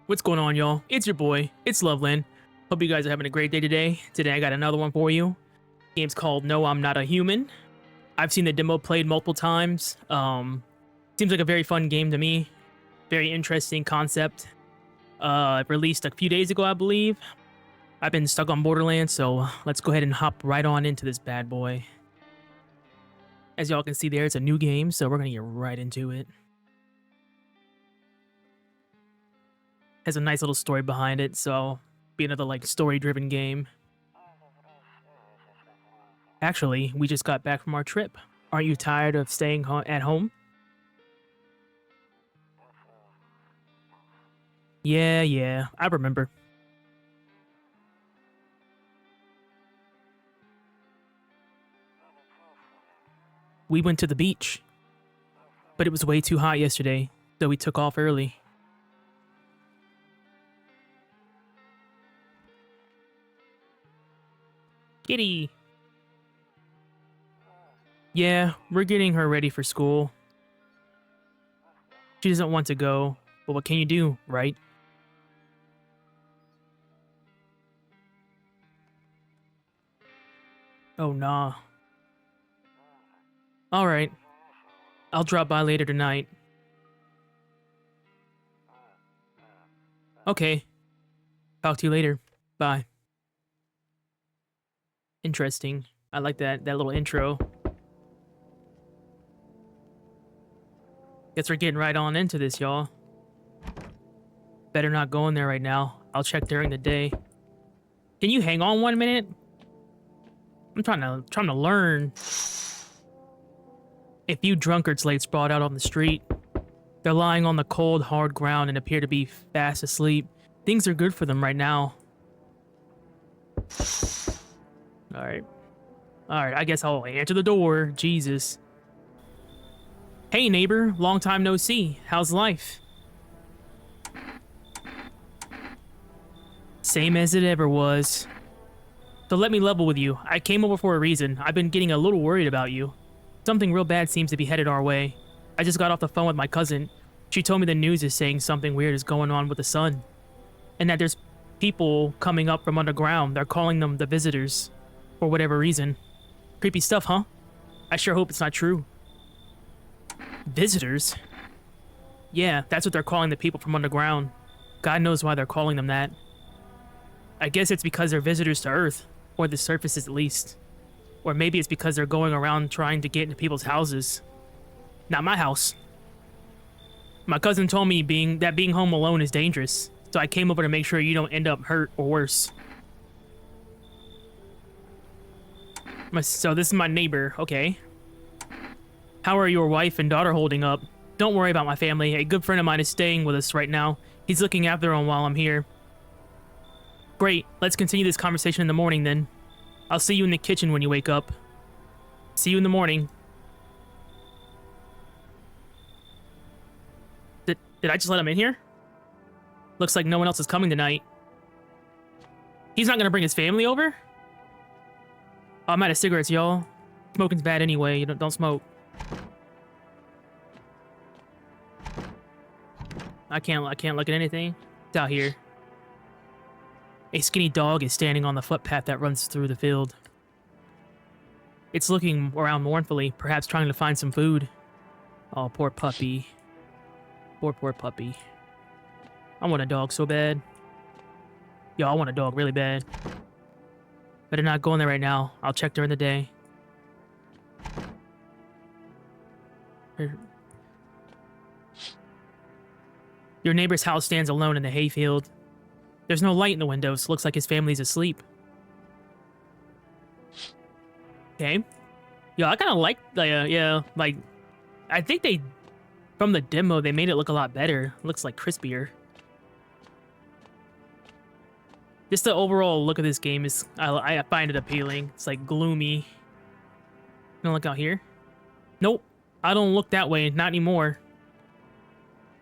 What's going on, y'all? It's your boy, it's Loveland. Hope you guys are having a great day today. Today I got another one for you. Game's called No, I'm Not a Human. I've seen the demo played multiple times. Seems like a very fun game to me. Very interesting concept. Released a few days ago, I believe. I've been stuck on Borderlands, so let's go ahead and hop right on into this bad boy. As y'all can see there, it's a new game, so we're gonna get right into it. Has a nice little story behind it, so be another like story-driven game. Actually, we just got back from our trip. Aren't you tired of staying at home? Yeah, I remember. We went to the beach, but it was way too hot yesterday, so we took off early. Kitty! Yeah, we're getting her ready for school. She doesn't want to go, but what can you do, right? Oh, nah. Alright, I'll drop by later tonight. Okay. Talk to you later. Bye. Interesting. I like that little intro. Guess we're getting right on into this, y'all. Better not go in there right now. I'll check during the day. Can you hang on 1 minute? I'm trying to learn. A few drunkards lay sprawled out on the street. They're lying on the cold, hard ground and appear to be fast asleep. Things are good for them right now. Alright, I guess I'll answer the door. Jesus. Hey neighbor, long time no see. How's life? Same as it ever was. So let me level with you. I came over for a reason. I've been getting a little worried about you. Something real bad seems to be headed our way. I just got off the phone with my cousin. She told me the news is saying something weird is going on with the sun. And that there's people coming up from underground. They're calling them the visitors. For whatever reason. Creepy stuff, huh? I sure hope it's not true. Visitors? Yeah, that's what they're calling the people from underground. God knows why they're calling them that. I guess it's because they're visitors to Earth. Or the surfaces at least. Or maybe it's because they're going around trying to get into people's houses. Not my house. My cousin told me being home alone is dangerous. So I came over to make sure you don't end up hurt or worse. So this is my neighbor, okay. How are your wife and daughter holding up? Don't worry about my family. A good friend of mine is staying with us right now. He's looking after them while I'm here. Great, let's continue this conversation in the morning then. I'll see you in the kitchen when you wake up. See you in the morning. Did I just let him in here? Looks like no one else is coming tonight. He's not gonna bring his family over? Oh, I'm out of cigarettes, y'all. Smoking's bad anyway. You don't smoke. I can't look at anything. It's out here. A skinny dog is standing on the footpath that runs through the field. It's looking around mournfully, perhaps trying to find some food. Oh, poor puppy. Poor puppy. I want a dog so bad. Yo, I want a dog really bad. Better not go in there right now. I'll check during the day. Your neighbor's house stands alone in the hayfield. There's no light in the windows. Looks like his family's asleep. Okay. Yo, I kind of like yeah, like, I think from the demo, they made it look a lot better. Looks like crispier. Just the overall look of this game is, I find it appealing. It's like gloomy. Gonna look out here? Nope. I don't look that way. Not anymore.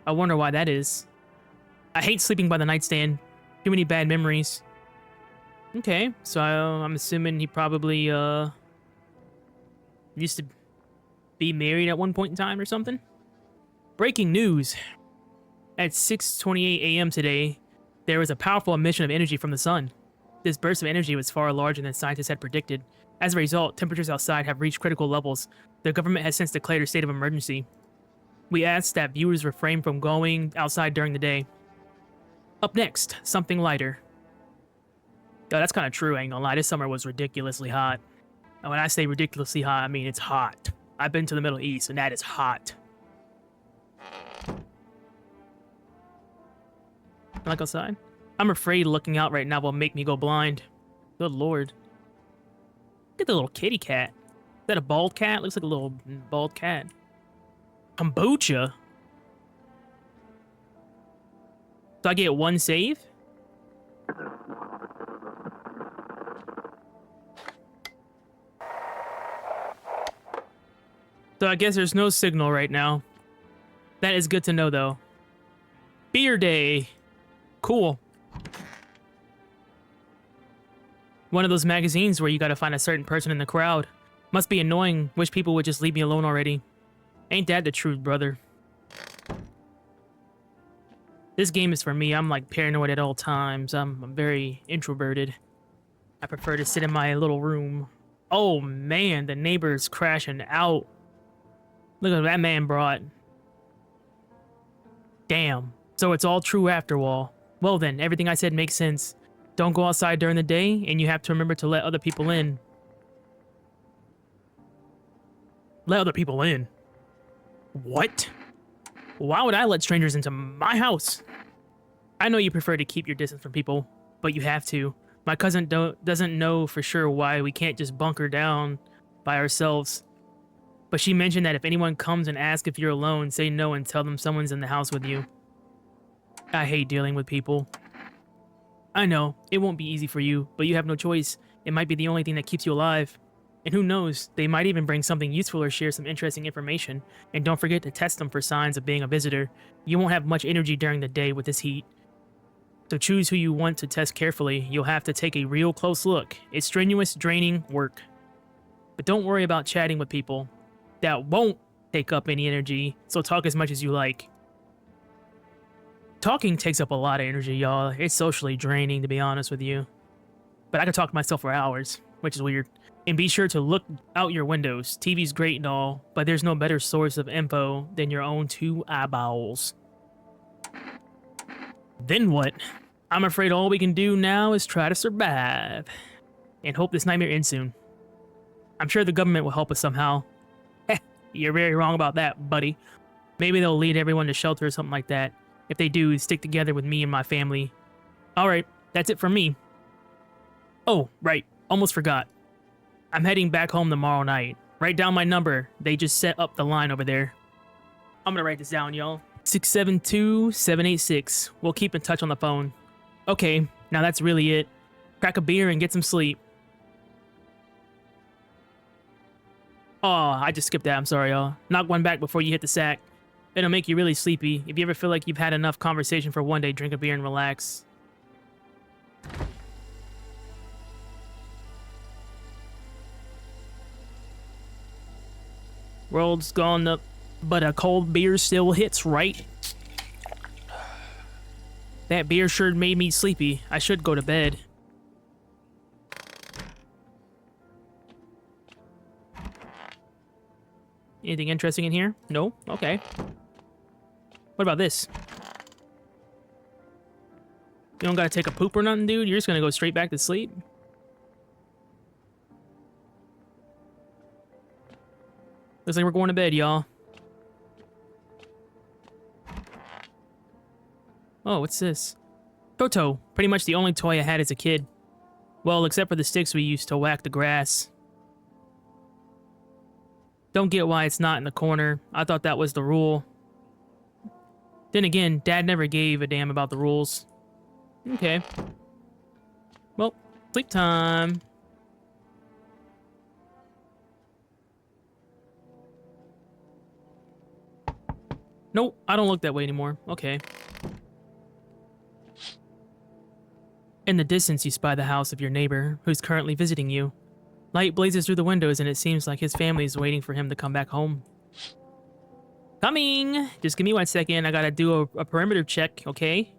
I wonder why that is. I hate sleeping by the nightstand. Too many bad memories. Okay, so I'm assuming he probably used to be married at one point in time or something. Breaking news. At 6:28 a.m. today, there was a powerful emission of energy from the sun. This burst of energy was far larger than scientists had predicted. As a result, temperatures outside have reached critical levels. The government has since declared a state of emergency. We ask that viewers refrain from going outside during the day. Up next, something lighter. Yo, that's kind of true, I ain't gonna lie. This summer was ridiculously hot. And when I say ridiculously hot, I mean it's hot. I've been to the Middle East, and that is hot. Like outside? I'm afraid looking out right now will make me go blind. Good lord. Look at the little kitty cat. Is that a bald cat? Looks like a little bald cat. Kombucha? So I get one save? So I guess there's no signal right now. That is good to know, though. Beer day. Cool. One of those magazines where you gotta find a certain person in the crowd. Must be annoying. Wish people would just leave me alone already. Ain't that the truth, brother? This game is for me. I'm like paranoid at all times. I'm very introverted. I prefer to sit in my little room. Oh man, the neighbor's crashing out. Look at what that man brought. Damn. So it's all true after all. Well then, everything I said makes sense. Don't go outside during the day, and you have to remember to let other people in. Let other people in? What? Why would I let strangers into my house? I know you prefer to keep your distance from people, but you have to. My cousin doesn't know for sure why we can't just bunker down by ourselves. But she mentioned that if anyone comes and asks if you're alone, say no and tell them someone's in the house with you. I hate dealing with people. I know, it won't be easy for you, but you have no choice. It might be the only thing that keeps you alive. And who knows, they might even bring something useful or share some interesting information. And don't forget to test them for signs of being a visitor. You won't have much energy during the day with this heat. So choose who you want to test carefully. You'll have to take a real close look. It's strenuous, draining work. But don't worry about chatting with people. That won't take up any energy, so talk as much as you like. Talking takes up a lot of energy, y'all. It's socially draining, to be honest with you. But I could talk to myself for hours, which is weird. And be sure to look out your windows. TV's great and all, but there's no better source of info than your own two eyeballs. Then what? I'm afraid all we can do now is try to survive. And hope this nightmare ends soon. I'm sure the government will help us somehow. You're very wrong about that, buddy. Maybe they'll lead everyone to shelter or something like that. If they do, stick together with me and my family. Alright, that's it from me. Oh, right. Almost forgot. I'm heading back home tomorrow night. Write down my number. They just set up the line over there. I'm gonna write this down, y'all. 672-786. We'll keep in touch on the phone. Okay, now that's really it. Crack a beer and get some sleep. Oh, I just skipped that. I'm sorry, y'all. Knock one back before you hit the sack. It'll make you really sleepy. If you ever feel like you've had enough conversation for one day, drink a beer and relax. World's gone up, but a cold beer still hits, right? That beer sure made me sleepy. I should go to bed. Anything interesting in here? No? Okay. What about this? You don't gotta take a poop or nothing, dude? You're just gonna go straight back to sleep? Looks like we're going to bed, y'all. Oh, what's this? Toto. Pretty much the only toy I had as a kid. Well, except for the sticks we used to whack the grass. Don't get why it's not in the corner. I thought that was the rule. Then again, Dad never gave a damn about the rules. Okay. Well, sleep time. Nope, I don't look that way anymore. Okay. In the distance, you spy the house of your neighbor, who's currently visiting you. Light blazes through the windows, and it seems like his family is waiting for him to come back home. Coming! Just give me 1 second. I gotta do a perimeter check, okay?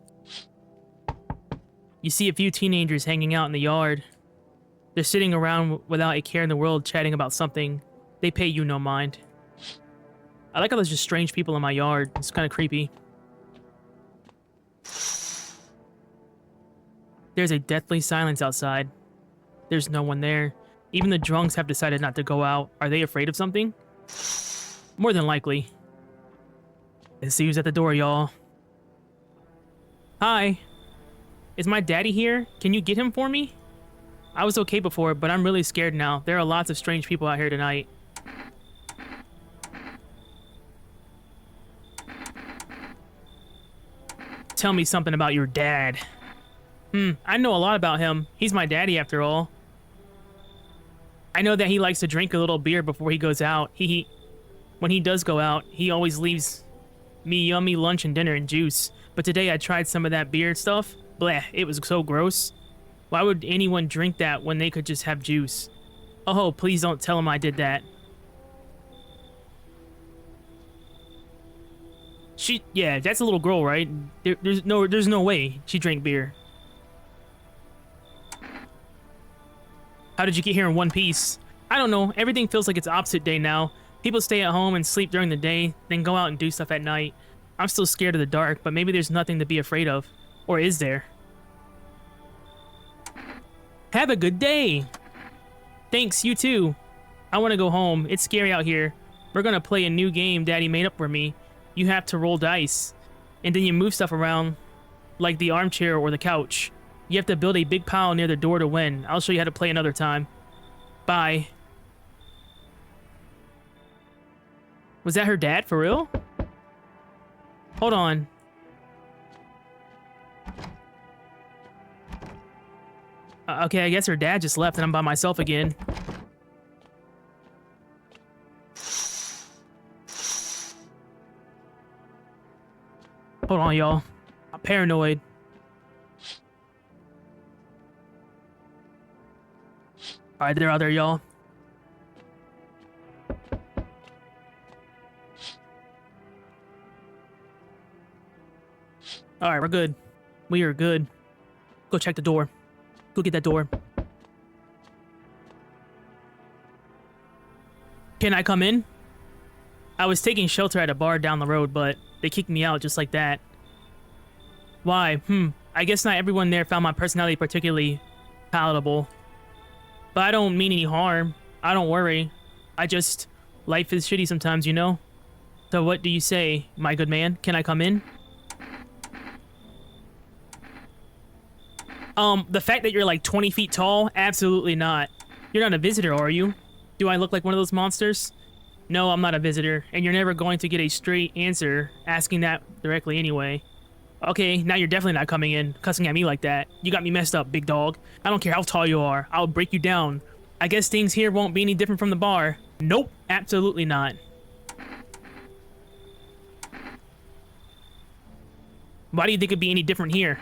You see a few teenagers hanging out in the yard. They're sitting around without a care in the world chatting about something. They pay you no mind. I like how there's just strange people in my yard. It's kind of creepy. There's a deathly silence outside. There's no one there. Even the drunks have decided not to go out. Are they afraid of something? More than likely. Let's see who's at the door, y'all. Hi. Is my daddy here? Can you get him for me? I was okay before, but I'm really scared now. There are lots of strange people out here tonight. Tell me something about your dad. I know a lot about him. He's my daddy after all. I know that he likes to drink a little beer before he goes out. When he does go out, he always leaves me yummy lunch and dinner and juice. But today I tried some of that beer stuff. Bleh, it was so gross. Why would anyone drink that when they could just have juice? Oh, please don't tell him I did that. Yeah, that's a little girl, right? There's no way she drank beer. How did you get here in one piece? I don't know. Everything feels like it's opposite day now. People stay at home and sleep during the day, then go out and do stuff at night. I'm still scared of the dark, but maybe there's nothing to be afraid of. Or is there? Have a good day! Thanks, you too. I want to go home. It's scary out here. We're gonna play a new game Daddy made up for me. You have to roll dice. And then you move stuff around, like the armchair or the couch. You have to build a big pile near the door to win. I'll show you how to play another time. Bye. Was that her dad, for real? Hold on. Okay, I guess her dad just left and I'm by myself again. Hold on, y'all. I'm paranoid. Alright, they're out there, y'all. Alright, we're good. We are good. Go check the door. Go get that door. Can I come in? I was taking shelter at a bar down the road, but they kicked me out just like that. Why? I guess not everyone there found my personality particularly palatable. But I don't mean any harm. I don't worry. Life is shitty sometimes, you know? So what do you say, my good man? Can I come in? The fact that you're like 20 feet tall? Absolutely not. You're not a visitor, are you? Do I look like one of those monsters? No, I'm not a visitor, and you're never going to get a straight answer asking that directly anyway. Okay, now you're definitely not coming in, cussing at me like that. You got me messed up, big dog. I don't care how tall you are. I'll break you down. I guess things here won't be any different from the bar. Nope, absolutely not. Why do you think it'd be any different here?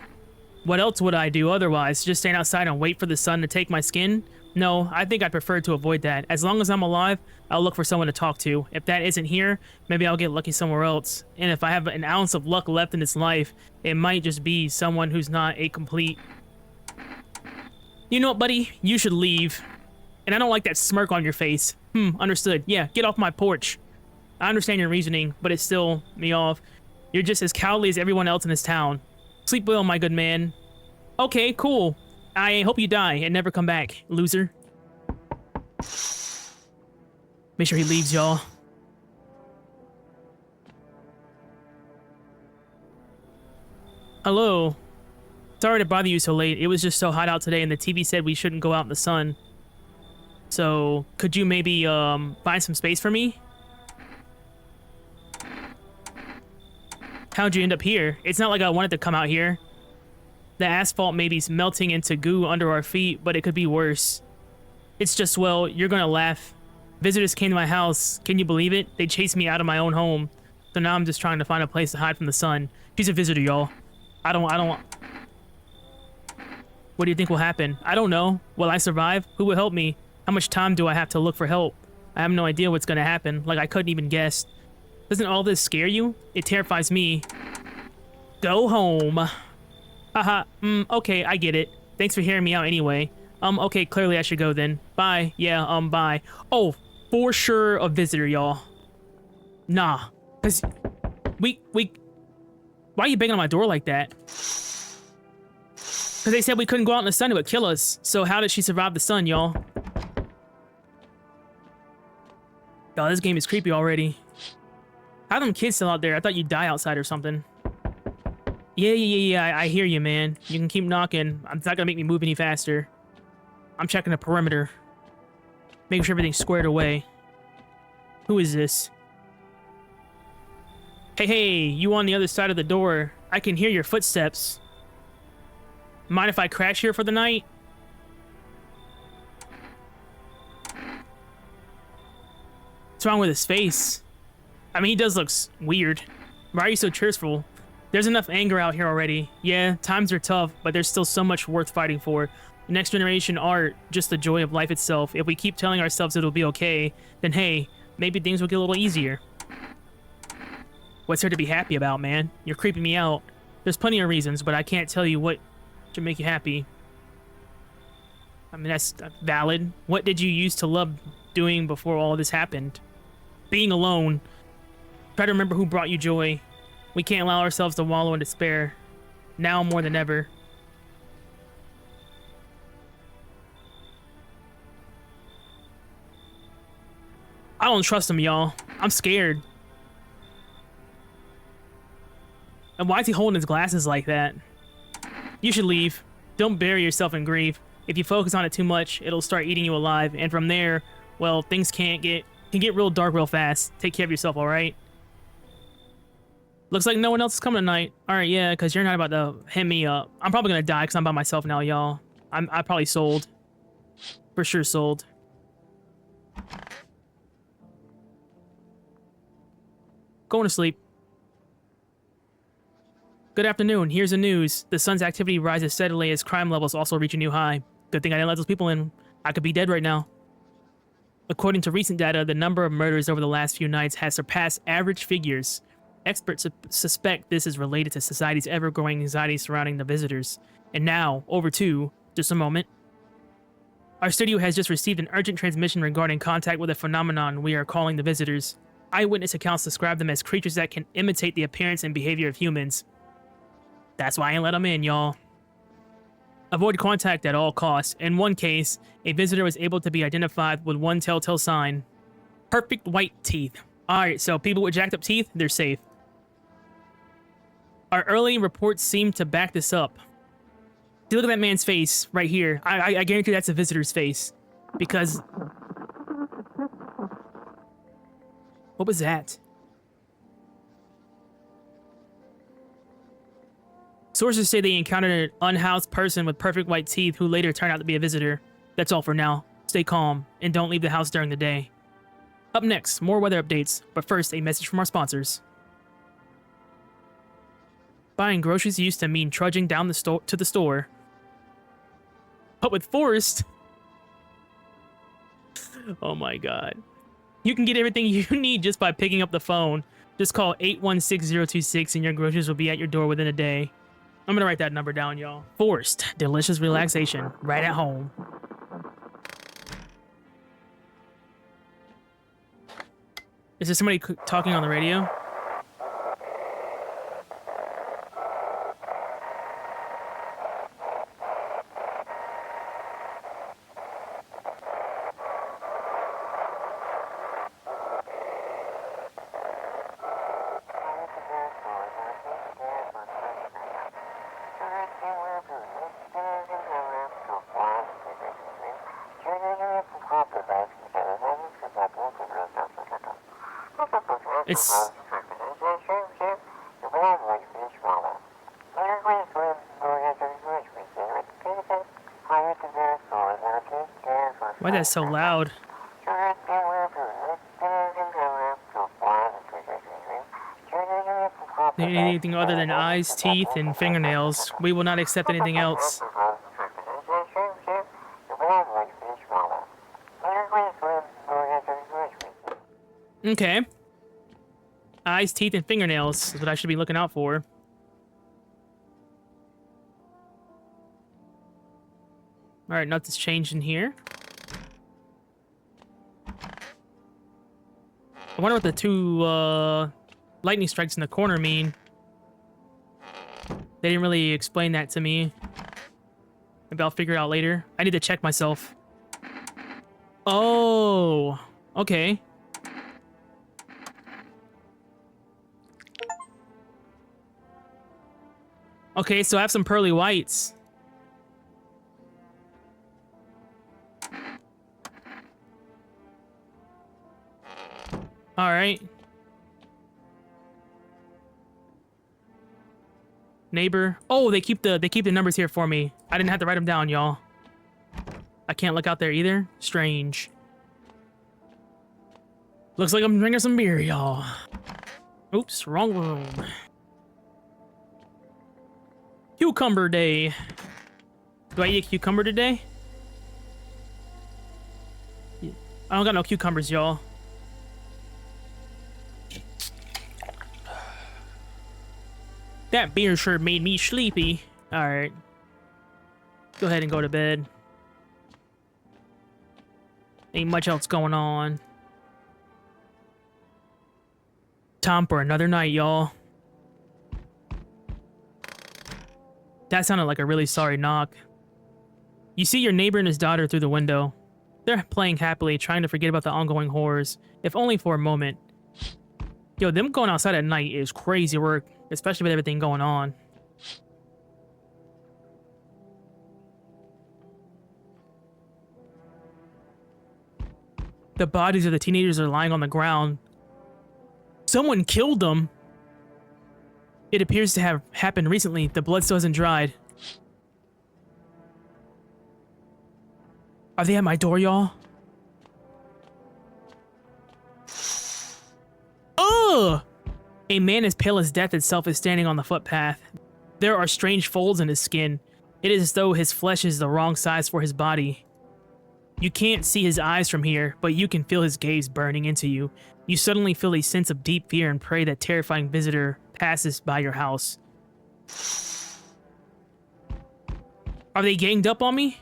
What else would I do otherwise? Just stand outside and wait for the sun to take my skin? No, I think I'd prefer to avoid that. As long as I'm alive, I'll look for someone to talk to. If that isn't here, maybe I'll get lucky somewhere else. And if I have an ounce of luck left in this life, it might just be someone who's not a complete... You know what, buddy? You should leave. And I don't like that smirk on your face. Understood. Yeah, get off my porch. I understand your reasoning, but it's still me off. You're just as cowardly as everyone else in this town. Sleep well, my good man. Okay, cool. I hope you die and never come back, loser. Make sure he leaves, y'all. Hello. Sorry to bother you so late. It was just so hot out today and the TV said we shouldn't go out in the sun. So, could you maybe, find some space for me? How'd you end up here? It's not like I wanted to come out here. The asphalt may be melting into goo under our feet, but it could be worse. It's just, well, you're gonna laugh. Visitors came to my house. Can you believe it? They chased me out of my own home. So now I'm just trying to find a place to hide from the sun. She's a visitor, y'all. I don't... What do you think will happen? I don't know. Will I survive? Who will help me? How much time do I have to look for help? I have no idea what's gonna happen. Like, I couldn't even guess. Doesn't all this scare you? It terrifies me. Go home. Haha, okay, I get it. Thanks for hearing me out anyway. Okay, clearly I should go then. Bye. Yeah, bye. Oh, for sure a visitor, y'all. Nah, cause we, why are you banging on my door like that? Cause they said we couldn't go out in the sun, it would kill us. So how did she survive the sun, y'all? Oh, this game is creepy already. How are them kids still out there? I thought you'd die outside or something. Yeah, I hear you, man. You can keep knocking. It's not gonna make me move any faster. I'm checking the perimeter. Making sure everything's squared away. Who is this? Hey, you on the other side of the door. I can hear your footsteps. Mind if I crash here for the night? What's wrong with his face? I mean, he does look weird. Why are you so cheerful? There's enough anger out here already. Yeah, times are tough, but there's still so much worth fighting for. Next generation art, just the joy of life itself. If we keep telling ourselves it'll be okay, then hey, maybe things will get a little easier. What's there to be happy about, man? You're creeping me out. There's plenty of reasons, but I can't tell you what should make you happy. I mean, that's valid. What did you used to love doing before all this happened? Being alone. Try to remember who brought you joy. We can't allow ourselves to wallow in despair. Now more than ever. I don't trust him, y'all. I'm scared. And why is he holding his glasses like that? You should leave. Don't bury yourself in grief. If you focus on it too much, it'll start eating you alive. And from there, well, things can get real dark real fast. Take care of yourself, alright? Looks like no one else is coming tonight. Alright, yeah, because you're not about to hit me up. I'm probably going to die because I'm by myself now, y'all. I probably sold. For sure sold. Going to sleep. Good afternoon. Here's the news. The sun's activity rises steadily as crime levels also reach a new high. Good thing I didn't let those people in. I could be dead right now. According to recent data, the number of murders over the last few nights has surpassed average figures. Experts suspect this is related to society's ever-growing anxiety surrounding the visitors. And now, over to, just a moment. Our studio has just received an urgent transmission regarding contact with a phenomenon we are calling the visitors. Eyewitness accounts describe them as creatures that can imitate the appearance and behavior of humans. That's why I ain't let them in, y'all. Avoid contact at all costs. In one case, a visitor was able to be identified with one telltale sign. Perfect white teeth. Alright, so people with jacked up teeth, they're safe. Our early reports seem to back this up. See, look at that man's face right here. I guarantee that's a visitor's face. Because... what was that? Sources say they encountered an unhoused person with perfect white teeth who later turned out to be a visitor. That's all for now. Stay calm, and don't leave the house during the day. Up next, more weather updates, but first, a message from our sponsors. Buying groceries used to mean trudging down to the store. But with Forrest... oh my god. You can get everything you need just by picking up the phone. Just call 816-026 and your groceries will be at your door within a day. I'm gonna write that number down, y'all. Forced delicious relaxation right at home. Is there somebody talking on the radio? It's... why that's so loud? Anything other than eyes, teeth, and fingernails. We will not accept anything else. Okay. Eyes, teeth, and fingernails is what I should be looking out for. Alright, nothing's changed in here. I wonder what the two lightning strikes in the corner mean. They didn't really explain that to me. Maybe I'll figure it out later. I need to check myself. Oh, okay. Okay, so I have some pearly whites. All right. Neighbor. Oh, they keep the numbers here for me. I didn't have to write them down, y'all. I can't look out there either. Strange. Looks like I'm drinking some beer, y'all. Oops, wrong room. Cucumber day. Do I eat a cucumber today? I don't got no cucumbers, y'all. That beer sure made me sleepy. Alright. Go ahead and go to bed. Ain't much else going on. Time for another night, y'all. That sounded like a really sorry knock. You see your neighbor and his daughter through the window. They're playing happily, trying to forget about the ongoing horrors, if only for a moment. Yo, them going outside at night is crazy work, especially with everything going on. The bodies of the teenagers are lying on the ground. Someone killed them. It appears to have happened recently. The blood still hasn't dried. Are they at my door, y'all? Ugh! A man as pale as death itself is standing on the footpath. There are strange folds in his skin. It is as though his flesh is the wrong size for his body. You can't see his eyes from here, but you can feel his gaze burning into you. You suddenly feel a sense of deep fear and pray that terrifying visitor passes by your house. Are they ganged up on me?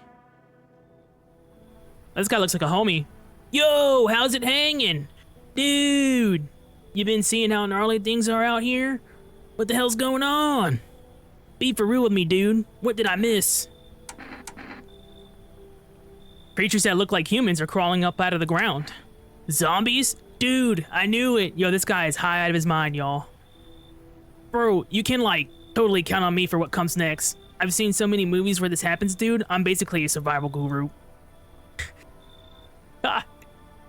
This guy looks like a homie. Yo, how's it hanging? Dude, you been seeing how gnarly things are out here? What the hell's going on? Be for real with me, dude. What did I miss? Creatures that look like humans are crawling up out of the ground. Zombies? Dude, I knew it. Yo, this guy is high out of his mind, y'all. Bro, you can, like, totally count on me for what comes next. I've seen so many movies where this happens, dude. I'm basically a survival guru.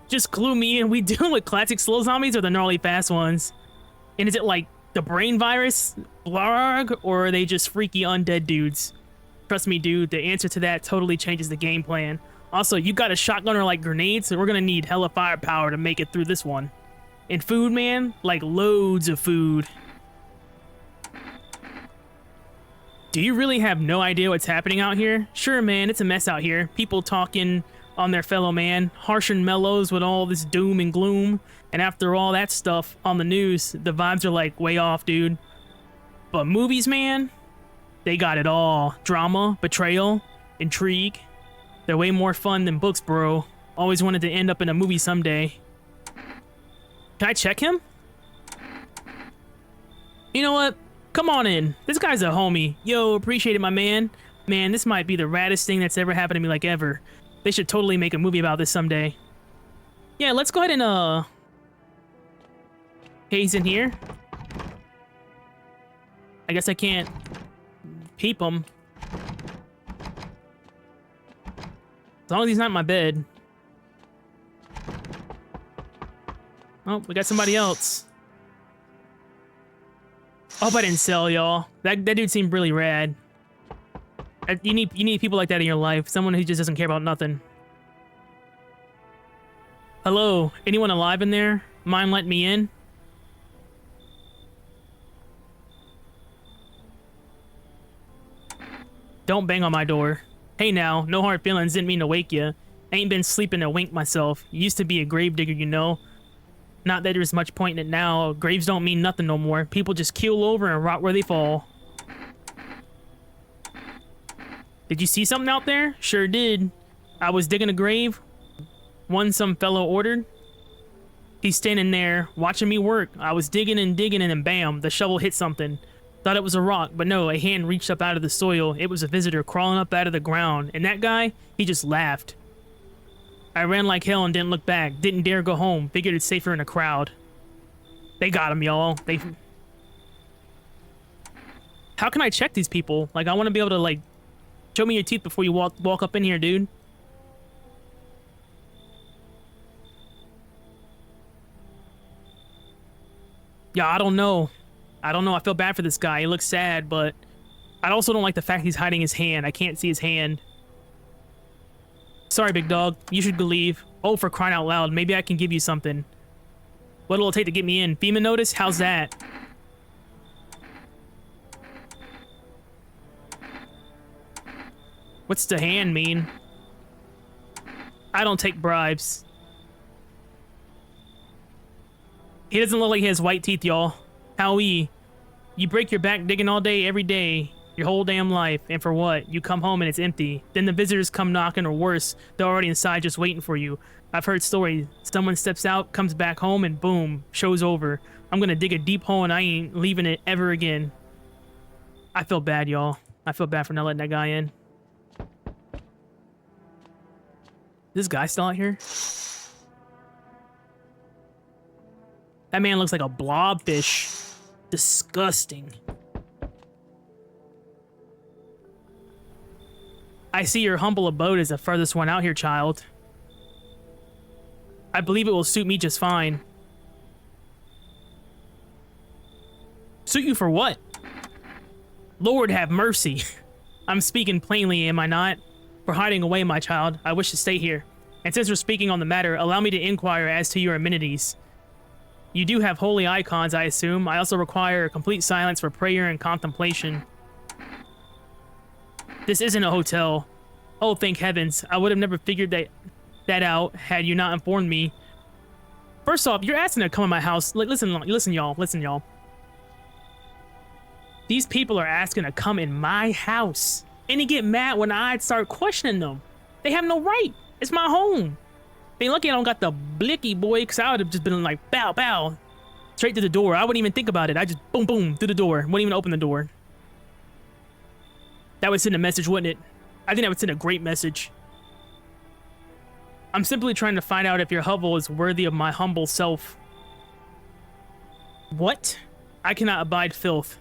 Just clue me in. We dealing with classic slow zombies or the gnarly fast ones? And is it like the brain virus, blarg, or are they just freaky undead dudes? Trust me, dude, the answer to that totally changes the game plan. Also, you got a shotgun or like grenades, so we're gonna need hella firepower to make it through this one. And food, man, like loads of food. Do you really have no idea what's happening out here? Sure, man, it's a mess out here. People talking on their fellow man, harsh and mellows with all this doom and gloom. And after all that stuff on the news, the vibes are like way off, dude. But movies, man, they got it all. Drama, betrayal, intrigue. They're way more fun than books, bro. Always wanted to end up in a movie someday. Can I check him? You know what? Come on in. This guy's a homie. Yo, appreciate it, my man. Man, this might be the raddest thing that's ever happened to me, like ever. They should totally make a movie about this someday. Yeah, let's go ahead and, hey, he's in here. I guess I can't peep him. As long as he's not in my bed. Oh, we got somebody else. I hope I didn't sell, y'all. That dude seemed really rad. You need people like that in your life. Someone who just doesn't care about nothing. Hello? Anyone alive in there? Mind letting me in? Don't bang on my door. Hey now, no hard feelings, didn't mean to wake you. Ain't been sleeping a wink myself. Used to be a gravedigger, you know. Not that there's much point in it now. Graves don't mean nothing no more. People just keel over and rot where they fall. Did you see something out there? Sure did. I was digging a grave. One some fellow ordered. He's standing there watching me work. I was digging and then bam, the shovel hit something. Thought it was a rock, but no, a hand reached up out of the soil. It was a visitor crawling up out of the ground. And that guy, he just laughed. I ran like hell and didn't look back. Didn't dare go home. Figured it's safer in a crowd. They got him, y'all. How can I check these people? Like, I want to be able to, like, show me your teeth before you walk up in here, dude. Yeah, I don't know. I feel bad for this guy. He looks sad, but I also don't like the fact he's hiding his hand. I can't see his hand. Sorry, big dog. You should leave. Oh, for crying out loud. Maybe I can give you something. What'll it take to get me in? FEMA notice? How's that? What's the hand mean? I don't take bribes. He doesn't look like he has white teeth, y'all. Howie, you break your back digging all day, every day, your whole damn life, and for what? You come home and it's empty. Then the visitors come knocking, or worse, they're already inside just waiting for you. I've heard stories. Someone steps out, comes back home, and boom, show's over. I'm gonna dig a deep hole and I ain't leaving it ever again. I feel bad, y'all. I feel bad for not letting that guy in. This guy still out here? That man looks like a blobfish. Disgusting. I see your humble abode is the furthest one out here, child. I believe it will suit me just fine. Suit you for what? Lord have mercy. I'm speaking plainly, am I not? For hiding away, my child, I wish to stay here. And since we're speaking on the matter, allow me to inquire as to your amenities. You do have holy icons, I assume. I also require complete silence for prayer and contemplation. This isn't a hotel. Oh, thank heavens. I would have never figured that out had you not informed me. First off, you're asking to come in my house. Listen, y'all. These people are asking to come in my house. And they get mad when I start questioning them. They have no right. It's my home. They lucky I don't got the blicky boy, because I would have just been like, bow, bow. Straight to the door. I wouldn't even think about it. I just boom, boom, through the door. Wouldn't even open the door. That would send a message, wouldn't it? I think that would send a great message. I'm simply trying to find out if your hovel is worthy of my humble self. What? I cannot abide filth.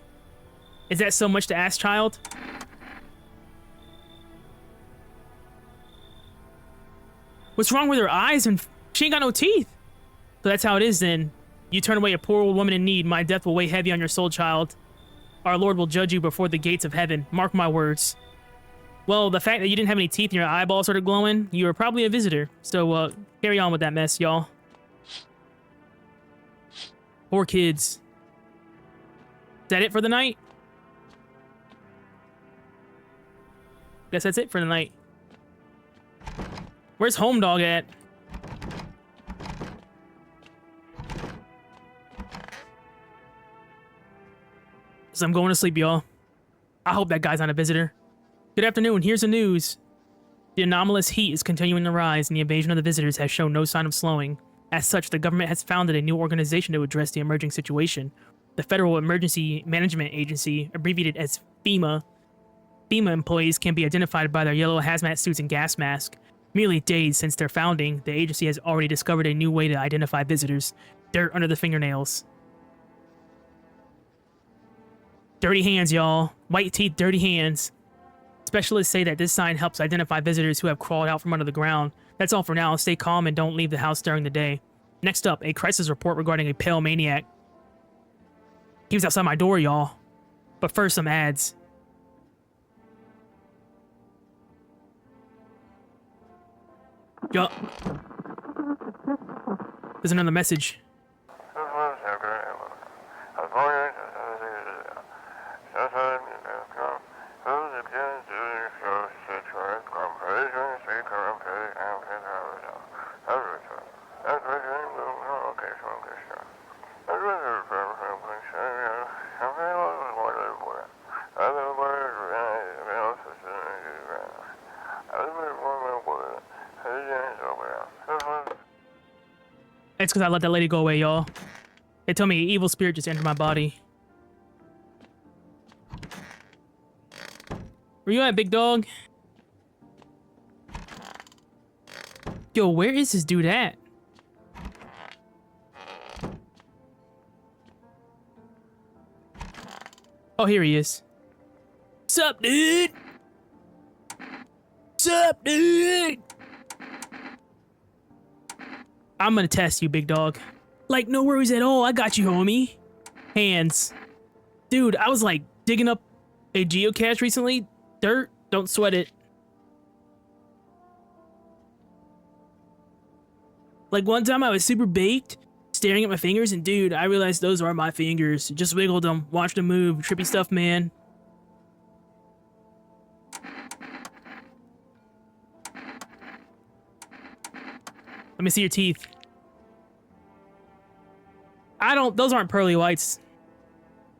Is that so much to ask, child? What's wrong with her eyes? And she ain't got no teeth. So that's how it is then. You turn away a poor old woman in need, my death will weigh heavy on your soul, child. Our Lord will judge you before the gates of heaven. Mark my words. Well, the fact that you didn't have any teeth and your eyeballs started glowing, you were probably a visitor. So, carry on with that mess, y'all. Poor kids. Is that it for the night? Guess that's it for the night. Where's Home Dog at? So I'm going to sleep, y'all. I hope that guy's not a visitor. Good afternoon, here's the news. The anomalous heat is continuing to rise, and the invasion of the visitors has shown no sign of slowing. As such, the government has founded a new organization to address the emerging situation. The Federal Emergency Management Agency, abbreviated as FEMA. FEMA employees can be identified by their yellow hazmat suits and gas masks. Merely days since their founding, the agency has already discovered a new way to identify visitors. Dirt under the fingernails. Dirty hands, y'all. White teeth, dirty hands. Specialists say that this sign helps identify visitors who have crawled out from under the ground. That's all for now. Stay calm and don't leave the house during the day. Next up, a crisis report regarding a pale maniac. He was outside my door, y'all. But first, some ads. Yup. There's another message. It's because I let that lady go away, y'all. They told me an evil spirit just entered my body. Where you at, big dog? Yo, where is this dude at? Oh, here he is. Sup, dude? Sup, dude? I'm gonna test you, big dog. Like, no worries at all. I got you, homie. Hands. Dude, I was like digging up a geocache recently. Dirt, don't sweat it. Like one time I was super baked, staring at my fingers, and dude, I realized those are my fingers. Just wiggled them, watched them move. Trippy stuff, man. Let me see your teeth. Those aren't pearly whites.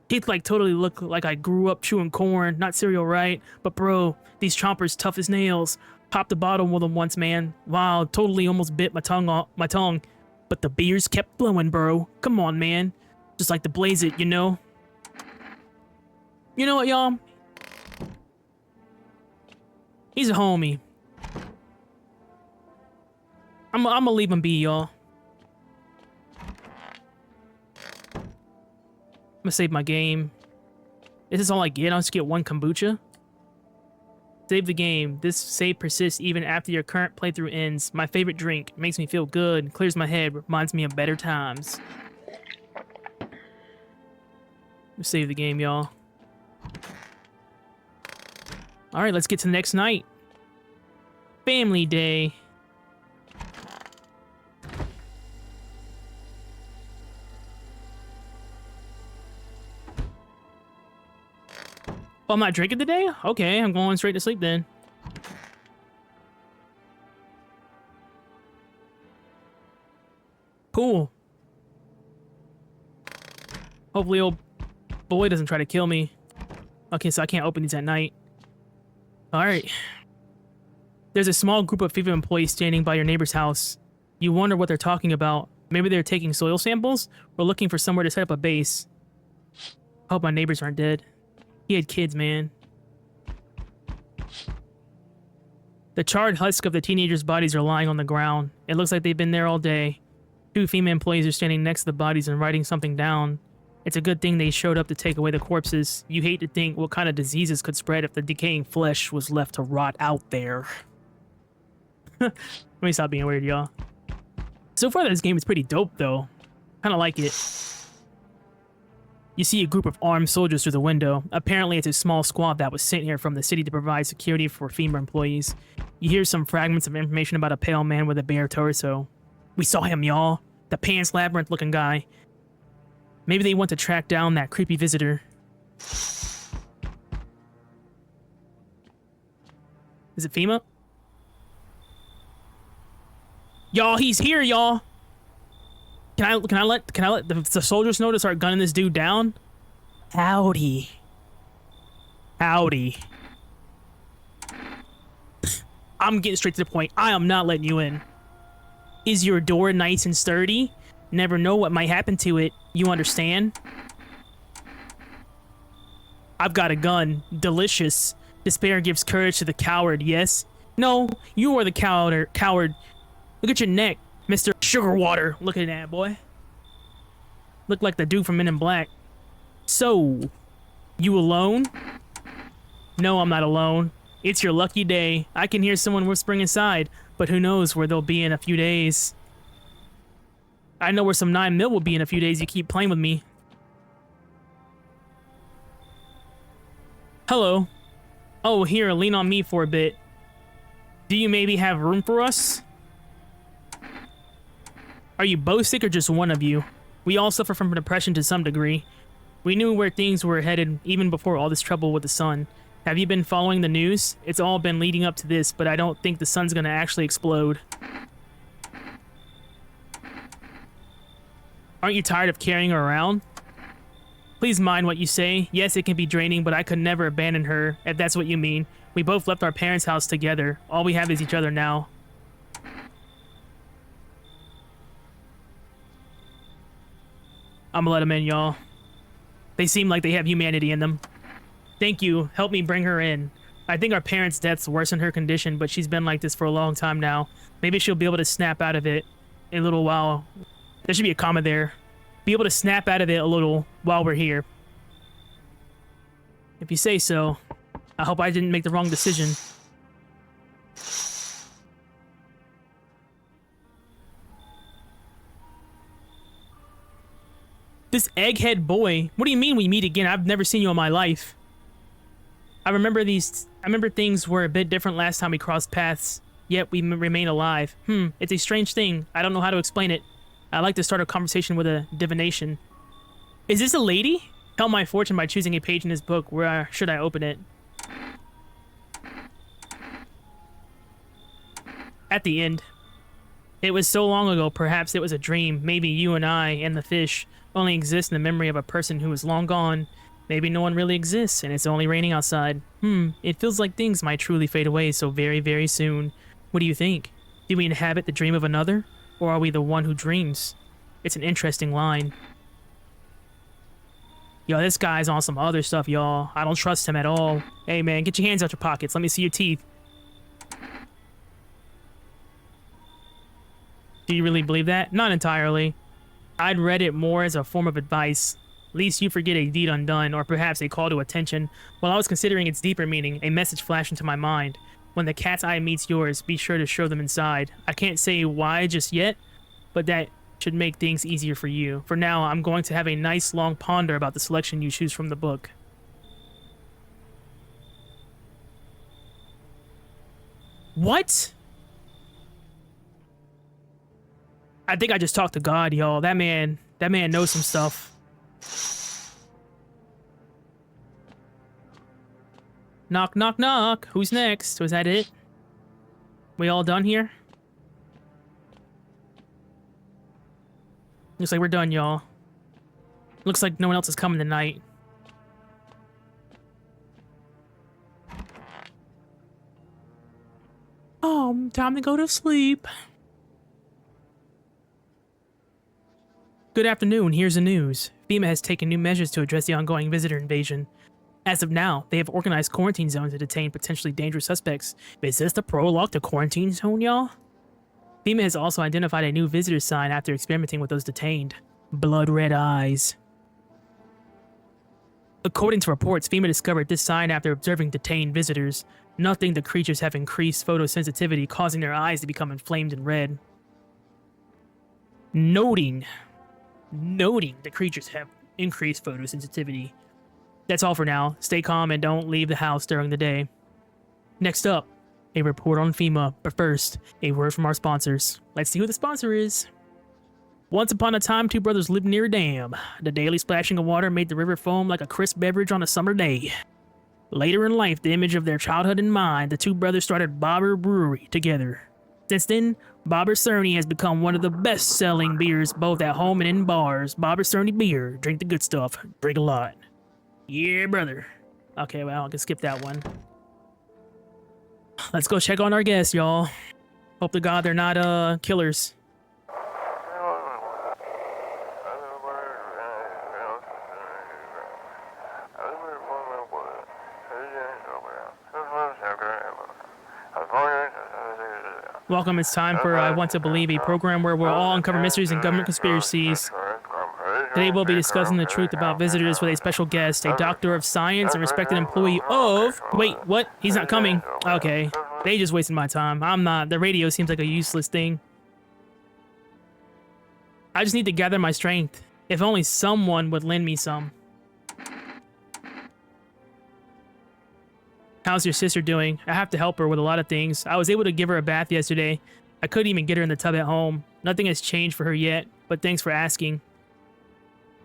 Teeth like totally look like I grew up chewing corn, not cereal, right? But bro, these chompers tough as nails. Popped the bottom with them once, man. Wow, totally almost bit my tongue off, but the beers kept blowing, bro. Come on, man. Just like to blaze it, you know? You know what, y'all? He's a homie. I'm gonna leave him be, y'all. I'm gonna save my game. Is this all I get? I'll just get one kombucha. Save the game. This save persists even after your current playthrough ends. My favorite drink. Makes me feel good. Clears my head. Reminds me of better times. Save the game, y'all. Alright, let's get to the next night. Family day. Oh, I'm not drinking today? Okay, I'm going straight to sleep then. Cool. Hopefully old boy doesn't try to kill me. Okay, so I can't open these at night. Alright. There's a small group of female employees standing by your neighbor's house. You wonder what they're talking about. Maybe they're taking soil samples or looking for somewhere to set up a base. I hope my neighbors aren't dead. He had kids, man. The charred husk of the teenagers' bodies are lying on the ground. It looks like they've been there all day. Two female employees are standing next to the bodies and writing something down. It's a good thing they showed up to take away the corpses. You hate to think what kind of diseases could spread if the decaying flesh was left to rot out there. Let me stop being weird, y'all. So far, this game is pretty dope, though. Kind of like it. You see a group of armed soldiers through the window. Apparently, it's a small squad that was sent here from the city to provide security for FEMA employees. You hear some fragments of information about a pale man with a bare torso. We saw him, y'all. The Pan's Labyrinth-looking guy. Maybe they want to track down that creepy visitor. Is it FEMA? Y'all, he's here, y'all. Can I let the soldiers know to start gunning this dude down? Howdy. Howdy. I'm getting straight to the point. I am not letting you in. Is your door nice and sturdy? Never know what might happen to it. You understand? I've got a gun. Delicious. Despair gives courage to the coward, yes? No, you are the coward. Look at your neck, Mr. Sugar Water. Look at that, boy. Look like the dude from Men in Black. So, you alone? No, I'm not alone. It's your lucky day. I can hear someone whispering inside, but who knows where they'll be in a few days. I know where some 9mm will be in a few days. You keep playing with me. Hello. Oh, here, lean on me for a bit. Do you maybe have room for us? Are you both sick or just one of you? We all suffer from depression to some degree. We knew where things were headed even before all this trouble with the sun. Have you been following the news? It's all been leading up to this, but I don't think the sun's gonna actually explode. Aren't you tired of carrying her around? Please mind what you say. Yes, it can be draining, but I could never abandon her, if that's what you mean. We both left our parents' house together. All we have is each other now. I'm gonna let them in, y'all. They seem like they have humanity in them. Thank you. Help me bring her in. I think our parents' deaths worsened her condition, but she's been like this for a long time now. Maybe she'll be able to snap out of it in a little while. There should be a comma there. Be able to snap out of it a little while we're here. If you say so. I hope I didn't make the wrong decision. This egghead boy. What do you mean we meet again? I've never seen you in my life. I remember things were a bit different last time we crossed paths, yet we remain alive. It's a strange thing. I don't know how to explain it. I like to start a conversation with a divination. Is this a lady? Tell my fortune by choosing a page in this book. Where should I open it? At the end. It was so long ago, perhaps it was a dream. Maybe you and I and the fish only exist in the memory of a person who is long gone. Maybe no one really exists, and it's only raining outside. It feels like things might truly fade away so very, very soon. What do you think? Do we inhabit the dream of another? Or are we the one who dreams? It's an interesting line. Yo, this guy's on some other stuff, y'all. I don't trust him at all. Hey, man, get your hands out your pockets. Let me see your teeth. Do you really believe that? Not entirely. I'd read it more as a form of advice. Least you forget a deed undone, or perhaps a call to attention. While I was considering its deeper meaning, a message flashed into my mind. When the cat's eye meets yours, be sure to show them inside. I can't say why just yet, but that should make things easier for you. For now, I'm going to have a nice long ponder about the selection you choose from the book. What? I think I just talked to God, y'all. That man knows some stuff. Knock, knock, knock. Who's next? Was that it? We all done here? Looks like we're done, y'all. Looks like no one else is coming tonight. Oh, time to go to sleep. Good afternoon, here's the news. FEMA has taken new measures to address the ongoing visitor invasion. As of now, they have organized quarantine zones to detain potentially dangerous suspects. Is this the prologue to quarantine zone, y'all? FEMA has also identified a new visitor sign after experimenting with those detained. Blood red eyes. According to reports, FEMA discovered this sign after observing detained visitors. Nothing, the creatures have increased photosensitivity, causing their eyes to become inflamed and red. Noting the creatures have increased photosensitivity. That's all for now. Stay calm and don't leave the house during the day. Next up, a report on FEMA, but first, a word from our sponsors. Let's see who the sponsor is. Once upon a time, two brothers lived near a dam. The daily splashing of water made the river foam like a crisp beverage on a summer day. Later in life, the image of their childhood in mind, the two brothers started Bobber Brewery together. Since then, Bobber Cerny has become one of the best-selling beers both at home and in bars. Bobber Cerny beer. Drink the good stuff. Drink a lot. Yeah, brother. Okay, well, I can skip that one. Let's go check on our guests, y'all. Hope to God they're not, killers. Welcome, it's time for I Want to Believe, a program where we'll all uncover mysteries and government conspiracies. Today we'll be discussing the truth about visitors with a special guest, a doctor of science and respected employee of... Wait, what? He's not coming. Okay, they just wasted my time. I'm not. The radio seems like a useless thing. I just need to gather my strength. If only someone would lend me some. How's your sister doing? I have to help her with a lot of things. I was able to give her a bath yesterday. I couldn't even get her in the tub at home. Nothing has changed for her yet, but thanks for asking.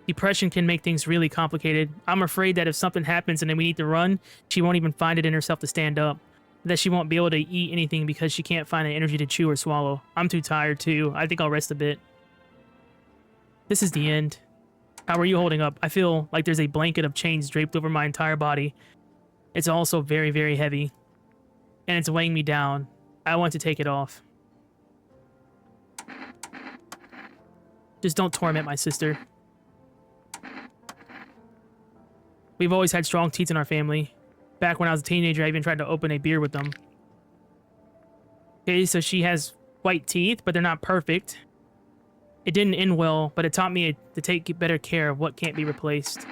Depression can make things really complicated. I'm afraid that if something happens and then we need to run, she won't even find it in herself to stand up. That she won't be able to eat anything because she can't find the energy to chew or swallow. I'm too tired too. I think I'll rest a bit. This is the end. How are you holding up? I feel like there's a blanket of chains draped over my entire body. It's also very, very heavy. And it's weighing me down. I want to take it off. Just don't torment my sister. We've always had strong teeth in our family. Back when I was a teenager, I even tried to open a beer with them. Okay, so she has white teeth, but they're not perfect. It didn't end well, but it taught me to take better care of what can't be replaced.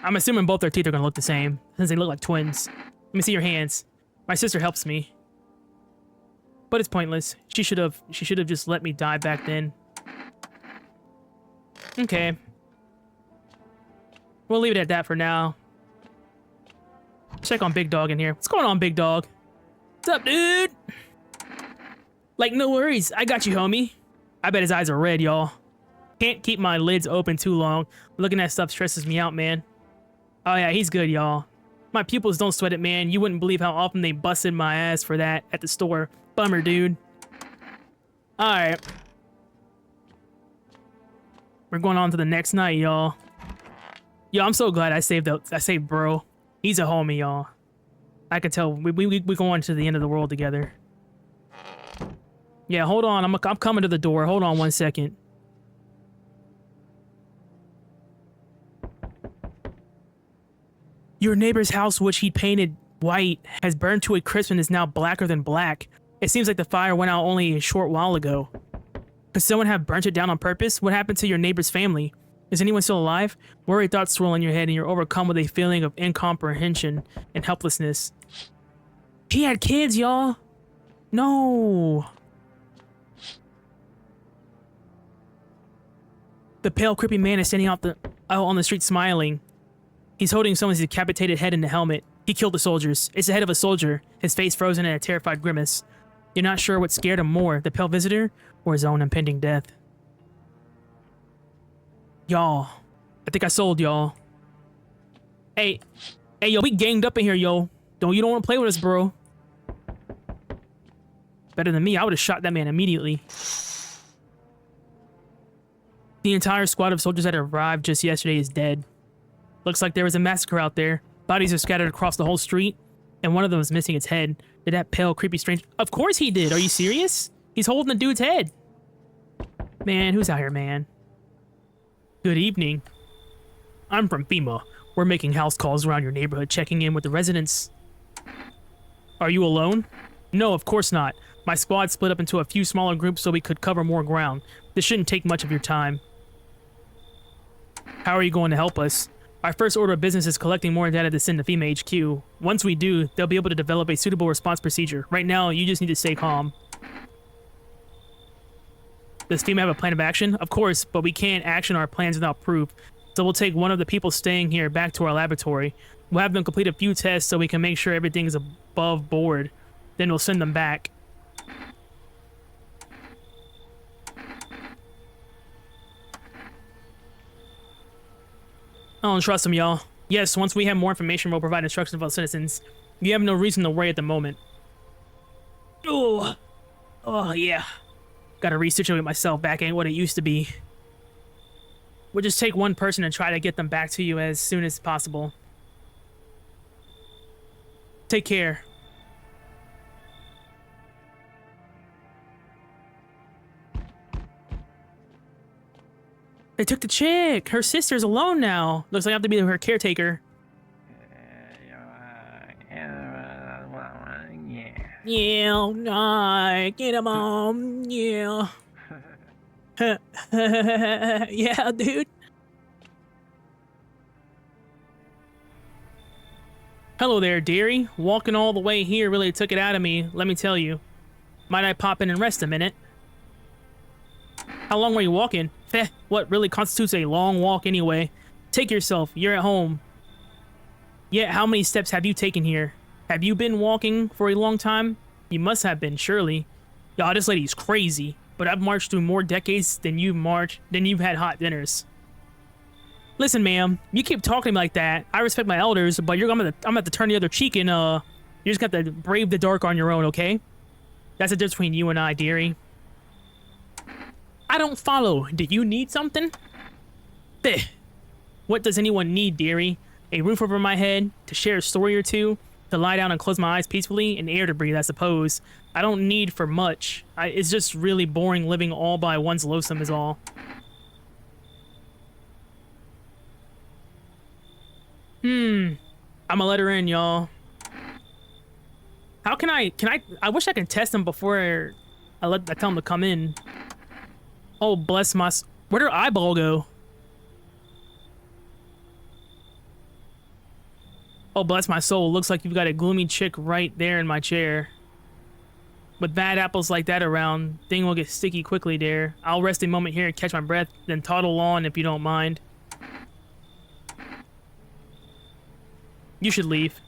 I'm assuming both their teeth are going to look the same, since they look like twins. Let me see your hands. My sister helps me. But it's pointless. She should have just let me die back then. Okay. We'll leave it at that for now. Check on Big Dog in here. What's going on, Big Dog? What's up, dude? Like, no worries. I got you, homie. I bet his eyes are red, y'all. Can't keep my lids open too long. Looking at stuff stresses me out, man. Oh, yeah, he's good, y'all. My pupils don't sweat it, man. You wouldn't believe how often they busted my ass for that at the store. Bummer, dude. Alright. We're going on to the next night, y'all. Yo, I'm so glad I saved bro. He's a homie, y'all. I could tell we going to the end of the world together. Yeah, hold on. I'm coming to the door. Hold on 1 second. Your neighbor's house, which he painted white, has burned to a crisp and is now blacker than black. It seems like the fire went out only a short while ago. Could someone have burnt it down on purpose? What happened to your neighbor's family? Is anyone still alive? Worried thoughts swirl in your head and you're overcome with a feeling of incomprehension and helplessness. He had kids, y'all. No. The pale, creepy man is standing out on the street smiling. He's holding someone's decapitated head in the helmet. He killed the soldiers. It's the head of a soldier, his face frozen in a terrified grimace. You're not sure what scared him more, the pale visitor or his own impending death. Y'all, I think I sold y'all. Hey, yo, we ganged up in here, yo. You don't want to play with us, bro. Better than me, I would have shot that man immediately. The entire squad of soldiers that arrived just yesterday is dead. Looks like there was a massacre out there. Bodies are scattered across the whole street, and one of them is missing its head. Did that pale, creepy strange... Of course he did! Are you serious? He's holding the dude's head. Man, who's out here, man? Good evening. I'm from FEMA. We're making house calls around your neighborhood, checking in with the residents. Are you alone? No, of course not. My squad split up into a few smaller groups so we could cover more ground. This shouldn't take much of your time. How are you going to help us? Our first order of business is collecting more data to send to FEMA HQ. Once we do, they'll be able to develop a suitable response procedure. Right now, you just need to stay calm. Does FEMA have a plan of action? Of course, but we can't action our plans without proof. So we'll take one of the people staying here back to our laboratory. We'll have them complete a few tests so we can make sure everything is above board. Then we'll send them back. I don't trust them, y'all. Yes, once we have more information, we'll provide instructions for citizens. You have no reason to worry at the moment. Oh, yeah. Gotta resituate myself back ain't what it used to be. We'll just take one person and try to get them back to you as soon as possible. Take care. They took the chick. Her sister's alone now. Looks like I have to be her caretaker. Yeah, no, get him on. Yeah. Yeah, dude. Hello there, dearie. Walking all the way here really took it out of me, let me tell you. Might I pop in and rest a minute? How long were you walking? What really constitutes a long walk anyway? Take yourself, you're at home. Yeah, how many steps have you taken here? Have you been walking for a long time? You must have been, surely. Y'all, this lady's crazy, but I've marched through more decades than you've had hot dinners. Listen, ma'am, you keep talking to me like that. I respect my elders, but I'm gonna have to turn the other cheek and you're just gonna have to brave the dark on your own, okay? That's the difference between you and I, dearie. I don't follow. Do you need something? What does anyone need, dearie? A roof over my head, to share a story or two, to lie down and close my eyes peacefully, and air to breathe, I suppose. I don't need for much. It's just really boring living all by one's lonesome is all. I'm gonna let her in, y'all. How can I wish I could test them before I tell them to come in. Oh, bless my... Where'd her eyeball go? Oh, bless my soul. Looks like you've got a gloomy chick right there in my chair. With bad apples like that around, thing will get sticky quickly, dear. I'll rest a moment here and catch my breath, then toddle on if you don't mind. You should leave.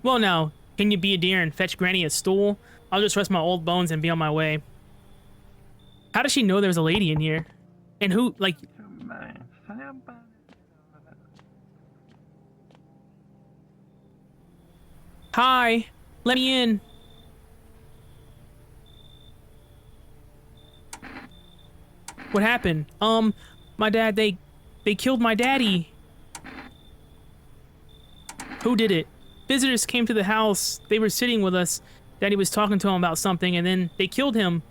Well, now, can you be a dear and fetch Granny a stool? I'll just rest my old bones and be on my way. How does she know there's a lady in here? And who, like... Hi! Let me in! What happened? My dad, they killed my daddy. Who did it? Visitors came to the house. They were sitting with us. Daddy was talking to him about something, and then they killed him.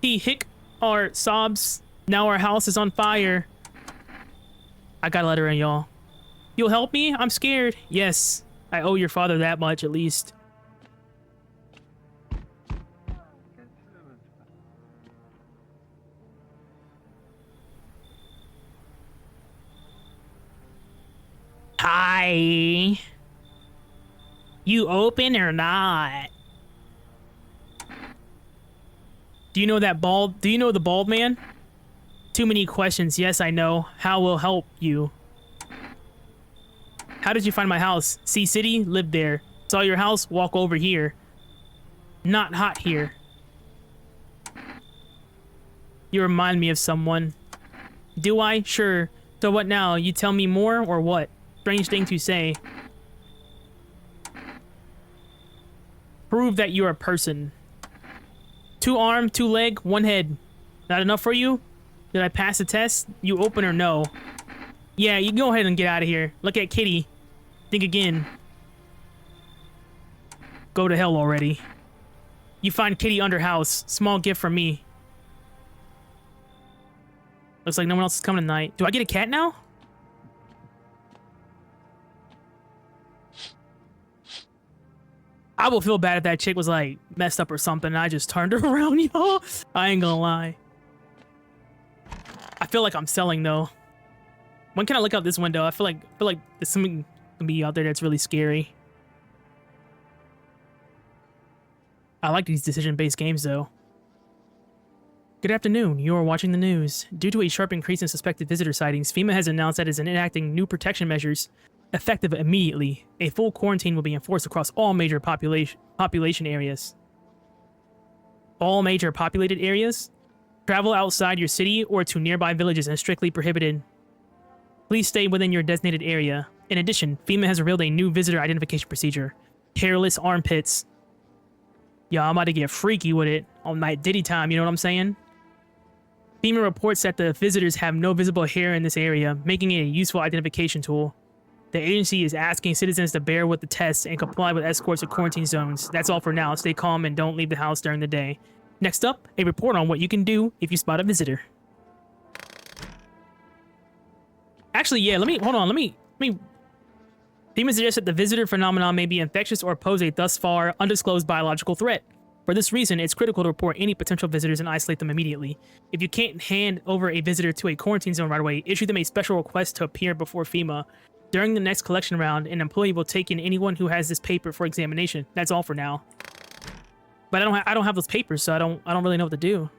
He hic our sobs. Now our house is on fire. I gotta let her in, y'all. You'll help me? I'm scared. Yes. I owe your father that much, at least. Hi. You open or not? Do you know that bald... Do you know the bald man? Too many questions. Yes, I know. How will help you? How did you find my house? Sea City? Lived there. Saw your house? Walk over here. Not hot here. You remind me of someone. Do I? Sure. So what now? You tell me more or what? Strange thing to say. Prove that you're a person. 2 arm, 2 leg, 1 head. Not enough for you? Did I pass the test? You open or no? Yeah, you go ahead and get out of here. Look at Kitty. Think again. Go to hell already. You find Kitty under house. Small gift from me. Looks like no one else is coming tonight. Do I get a cat now? I will feel bad if that chick was like messed up or something and I just turned her around, y'all. I ain't gonna lie. I feel like I'm selling though. When can I look out this window? I feel like there's something gonna be out there that's really scary. I like these decision-based games though. Good afternoon. You are watching the news. Due to a sharp increase in suspected visitor sightings, FEMA has announced that it is enacting new protection measures effective immediately. A full quarantine will be enforced across all major population areas. All major populated areas? Travel outside your city or to nearby villages is strictly prohibited. Please stay within your designated area. In addition, FEMA has revealed a new visitor identification procedure. Hairless armpits. Yeah, I'm about to get freaky with it on my Diddy time, you know what I'm saying? FEMA reports that the visitors have no visible hair in this area, making it a useful identification tool. The agency is asking citizens to bear with the test and comply with escorts at quarantine zones. That's all for now. Stay calm and don't leave the house during the day. Next up, a report on what you can do if you spot a visitor. Actually, yeah, let me FEMA suggests that the visitor phenomenon may be infectious or pose a thus far undisclosed biological threat. For this reason, it's critical to report any potential visitors and isolate them immediately. If you can't hand over a visitor to a quarantine zone right away, issue them a special request to appear before FEMA. During the next collection round, an employee will take in anyone who has this paper for examination. That's all for now. But I don't have those papers, so I don't really know what to do.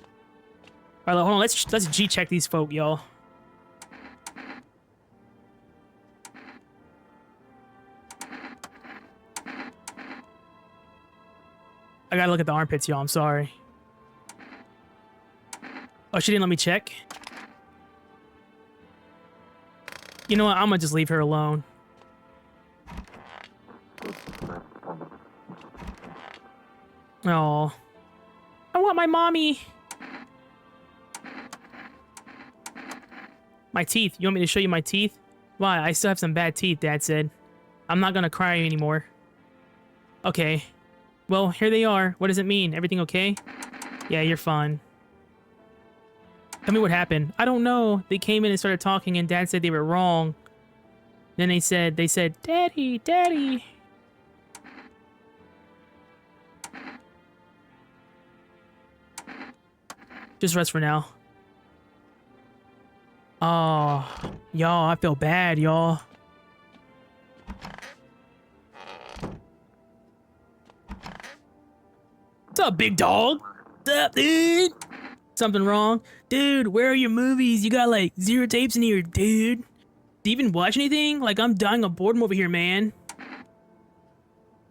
All right, hold on. Let's G-check these folk, y'all. I gotta look at the armpits, y'all. I'm sorry. Oh, she didn't let me check. You know what? I'm gonna just leave her alone. Oh, I want my mommy. My teeth. You want me to show you my teeth? Why? I still have some bad teeth, Dad said. I'm not gonna cry anymore. Okay. Well, here they are. What does it mean? Everything okay? Yeah, you're fine. Tell me what happened. I don't know. They came in and started talking, and Dad said they were wrong. Then they said, Daddy, Daddy. Just rest for now. Oh, y'all, I feel bad, y'all. What's up, big dog? What's up, dude? Something wrong? Dude, where are your movies? You got like 0 tapes in here, dude. Do you even watch anything? Like, I'm dying of boredom over here, man.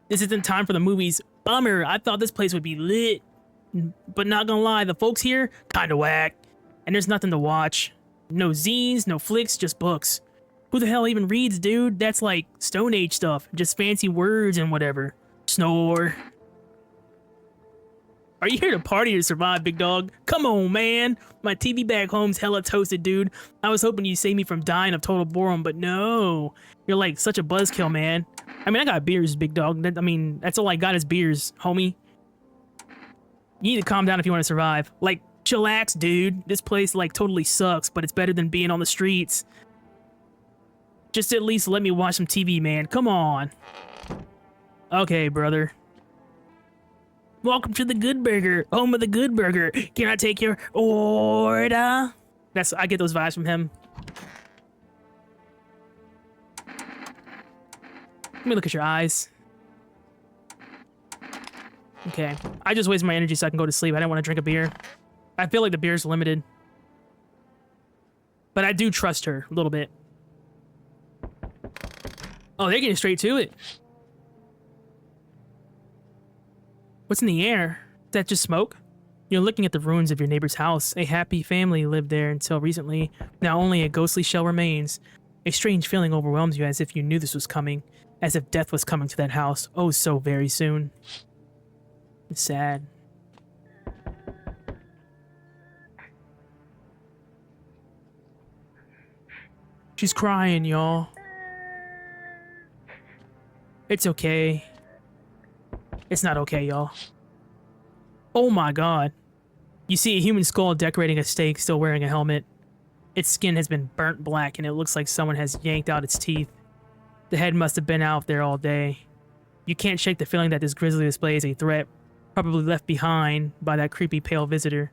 This isn't time for the movies. Bummer, I thought this place would be lit. But not gonna lie, the folks here, kinda whack. And there's nothing to watch. No zines, no flicks, just books. Who the hell even reads, dude? That's like Stone Age stuff. Just fancy words and whatever. Snore. Are you here to party or survive, big dog? Come on, man. My TV back home's hella toasted, dude. I was hoping you'd save me from dying of total boredom, but no. You're like such a buzzkill, man. I mean, I got beers, big dog. That's all I got is beers, homie. You need to calm down if you want to survive. Like, chillax, dude. This place, like, totally sucks, but it's better than being on the streets. Just at least let me watch some TV, man. Come on. Okay, brother. Welcome to the Good Burger, home of the Good Burger. Can I take your order? I get those vibes from him. Let me look at your eyes. Okay, I just wasted my energy so I can go to sleep. I didn't want to drink a beer. I feel like the beer's limited. But I do trust her a little bit. Oh, they're getting straight to it. What's in the air? Is that just smoke? You're looking at the ruins of your neighbor's house. A happy family lived there until recently. Now only a ghostly shell remains. A strange feeling overwhelms you as if you knew this was coming. As if death was coming to that house. Oh, so very soon. It's sad. She's crying, y'all. It's okay. It's not okay, y'all. Oh my god. You see a human skull decorating a stake, still wearing a helmet. Its skin has been burnt black and it looks like someone has yanked out its teeth. The head must have been out there all day. You can't shake the feeling that this grisly display is a threat, probably left behind by that creepy pale visitor.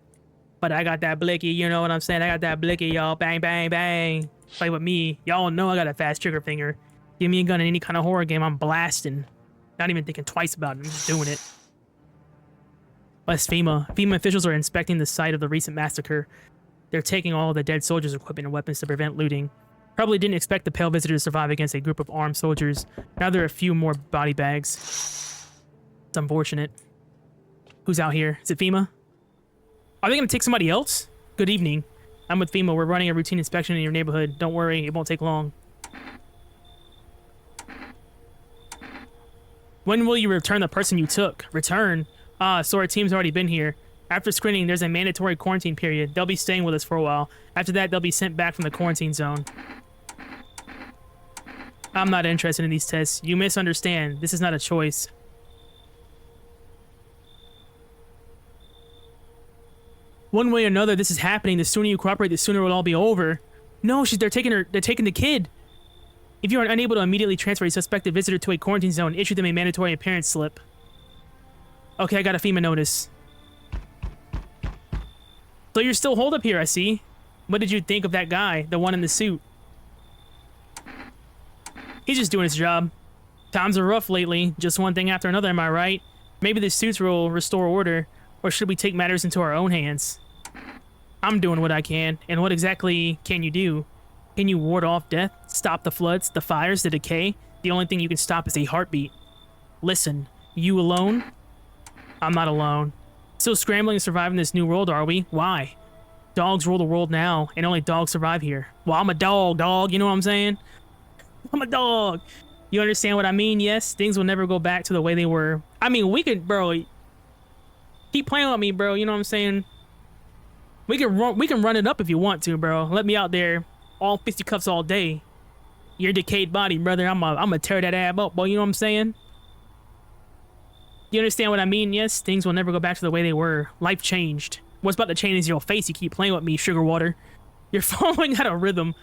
But I got that blicky, you know what I'm saying? I got that blicky, y'all. Bang, bang, bang. Play with me. Y'all know I got a fast trigger finger. Give me a gun in any kind of horror game, I'm blasting. Not even thinking twice about it, I'm just doing it. West FEMA. FEMA officials are inspecting the site of the recent massacre. They're taking all the dead soldiers' equipment and weapons to prevent looting. Probably didn't expect the pale visitor to survive against a group of armed soldiers. Now there are a few more body bags. It's unfortunate. Who's out here? Is it FEMA? Are they gonna take somebody else? Good evening. I'm with FEMA. We're running a routine inspection in your neighborhood. Don't worry, it won't take long. When will you return the person you took? Return? Ah, so our team's already been here. After screening, there's a mandatory quarantine period. They'll be staying with us for a while. After that, they'll be sent back from the quarantine zone. I'm not interested in these tests. You misunderstand. This is not a choice. One way or another, this is happening. The sooner you cooperate, the sooner it'll all be over. No, they're taking the kid. If you are unable to immediately transfer a suspected visitor to a quarantine zone, issue them a mandatory appearance slip. Okay, I got a FEMA notice. So you're still holed up here, I see. What did you think of that guy, the one in the suit? He's just doing his job. Times are rough lately, just one thing after another, am I right? Maybe the suits will restore order, or should we take matters into our own hands? I'm doing what I can, and what exactly can you do? Can you ward off death, stop the floods, the fires, the decay? The only thing you can stop is a heartbeat. Listen, you alone? I'm not alone. Still scrambling to survive in this new world, are we? Why? Dogs rule the world now, and only dogs survive here. Well, I'm a dog, you know what I'm saying? I'm a dog. You understand what I mean? Yes, things will never go back to the way they were. I mean, we could, bro. Keep playing with me, bro. You know what I'm saying? We can run it up if you want to, bro. Let me out there, all fisticuffs all day. Your decayed body, brother. I'm gonna tear that ab up, boy. You know what I'm saying? You understand what I mean? Yes, things will never go back to the way they were. Life changed. What's about to change is your face. You keep playing with me, Sugar Water. You're following out a rhythm.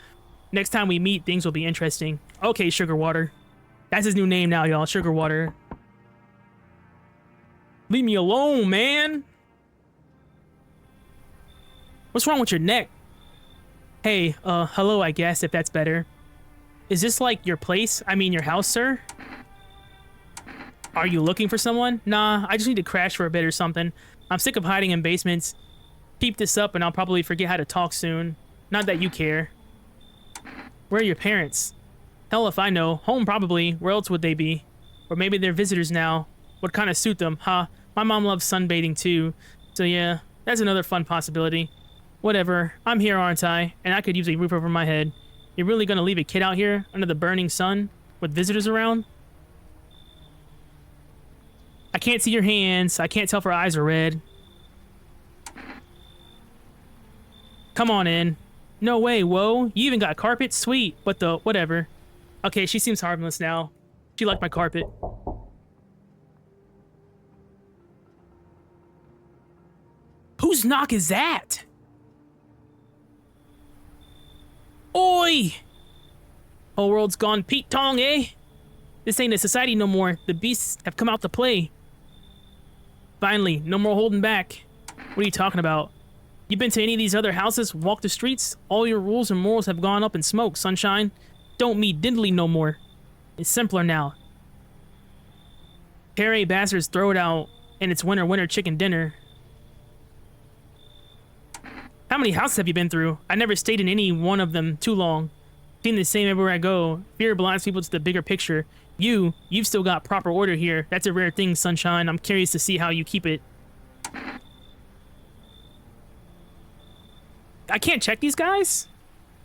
Next time we meet, things will be interesting. Okay, Sugar Water. That's his new name now, y'all. Sugar Water. Leave me alone, man. What's wrong with your neck? Hey, hello, I guess, if that's better. Is this like your place? I mean, your house, sir? Are you looking for someone? Nah, I just need to crash for a bit or something. I'm sick of hiding in basements. Keep this up and I'll probably forget how to talk soon. Not that you care. Where are your parents? Hell if I know. Home probably. Where else would they be? Or maybe they're visitors now. Would kind of suit them, huh? My mom loves sunbathing too. So yeah, that's another fun possibility. Whatever. I'm here, aren't I? And I could use a roof over my head. You're really gonna leave a kid out here under the burning sun with visitors around? I can't see your hands. I can't tell if her eyes are red. Come on in. No way, whoa. You even got carpet? Sweet. But the whatever. Okay, she seems harmless now. She liked my carpet. Whose knock is that? Oi! Whole world's gone Pete Tong, eh? This ain't a society no more. The beasts have come out to play. Finally, no more holding back. What are you talking about? You been to any of these other houses? Walk the streets? All your rules and morals have gone up in smoke, sunshine. Don't meet diddly no more. It's simpler now. Harry bastards throw it out, and it's winter chicken dinner. How many houses have you been through? I never stayed in any one of them too long. Seen the same everywhere I go. Fear blinds people to the bigger picture. You've still got proper order here. That's a rare thing, sunshine. I'm curious to see how you keep it. I can't check these guys?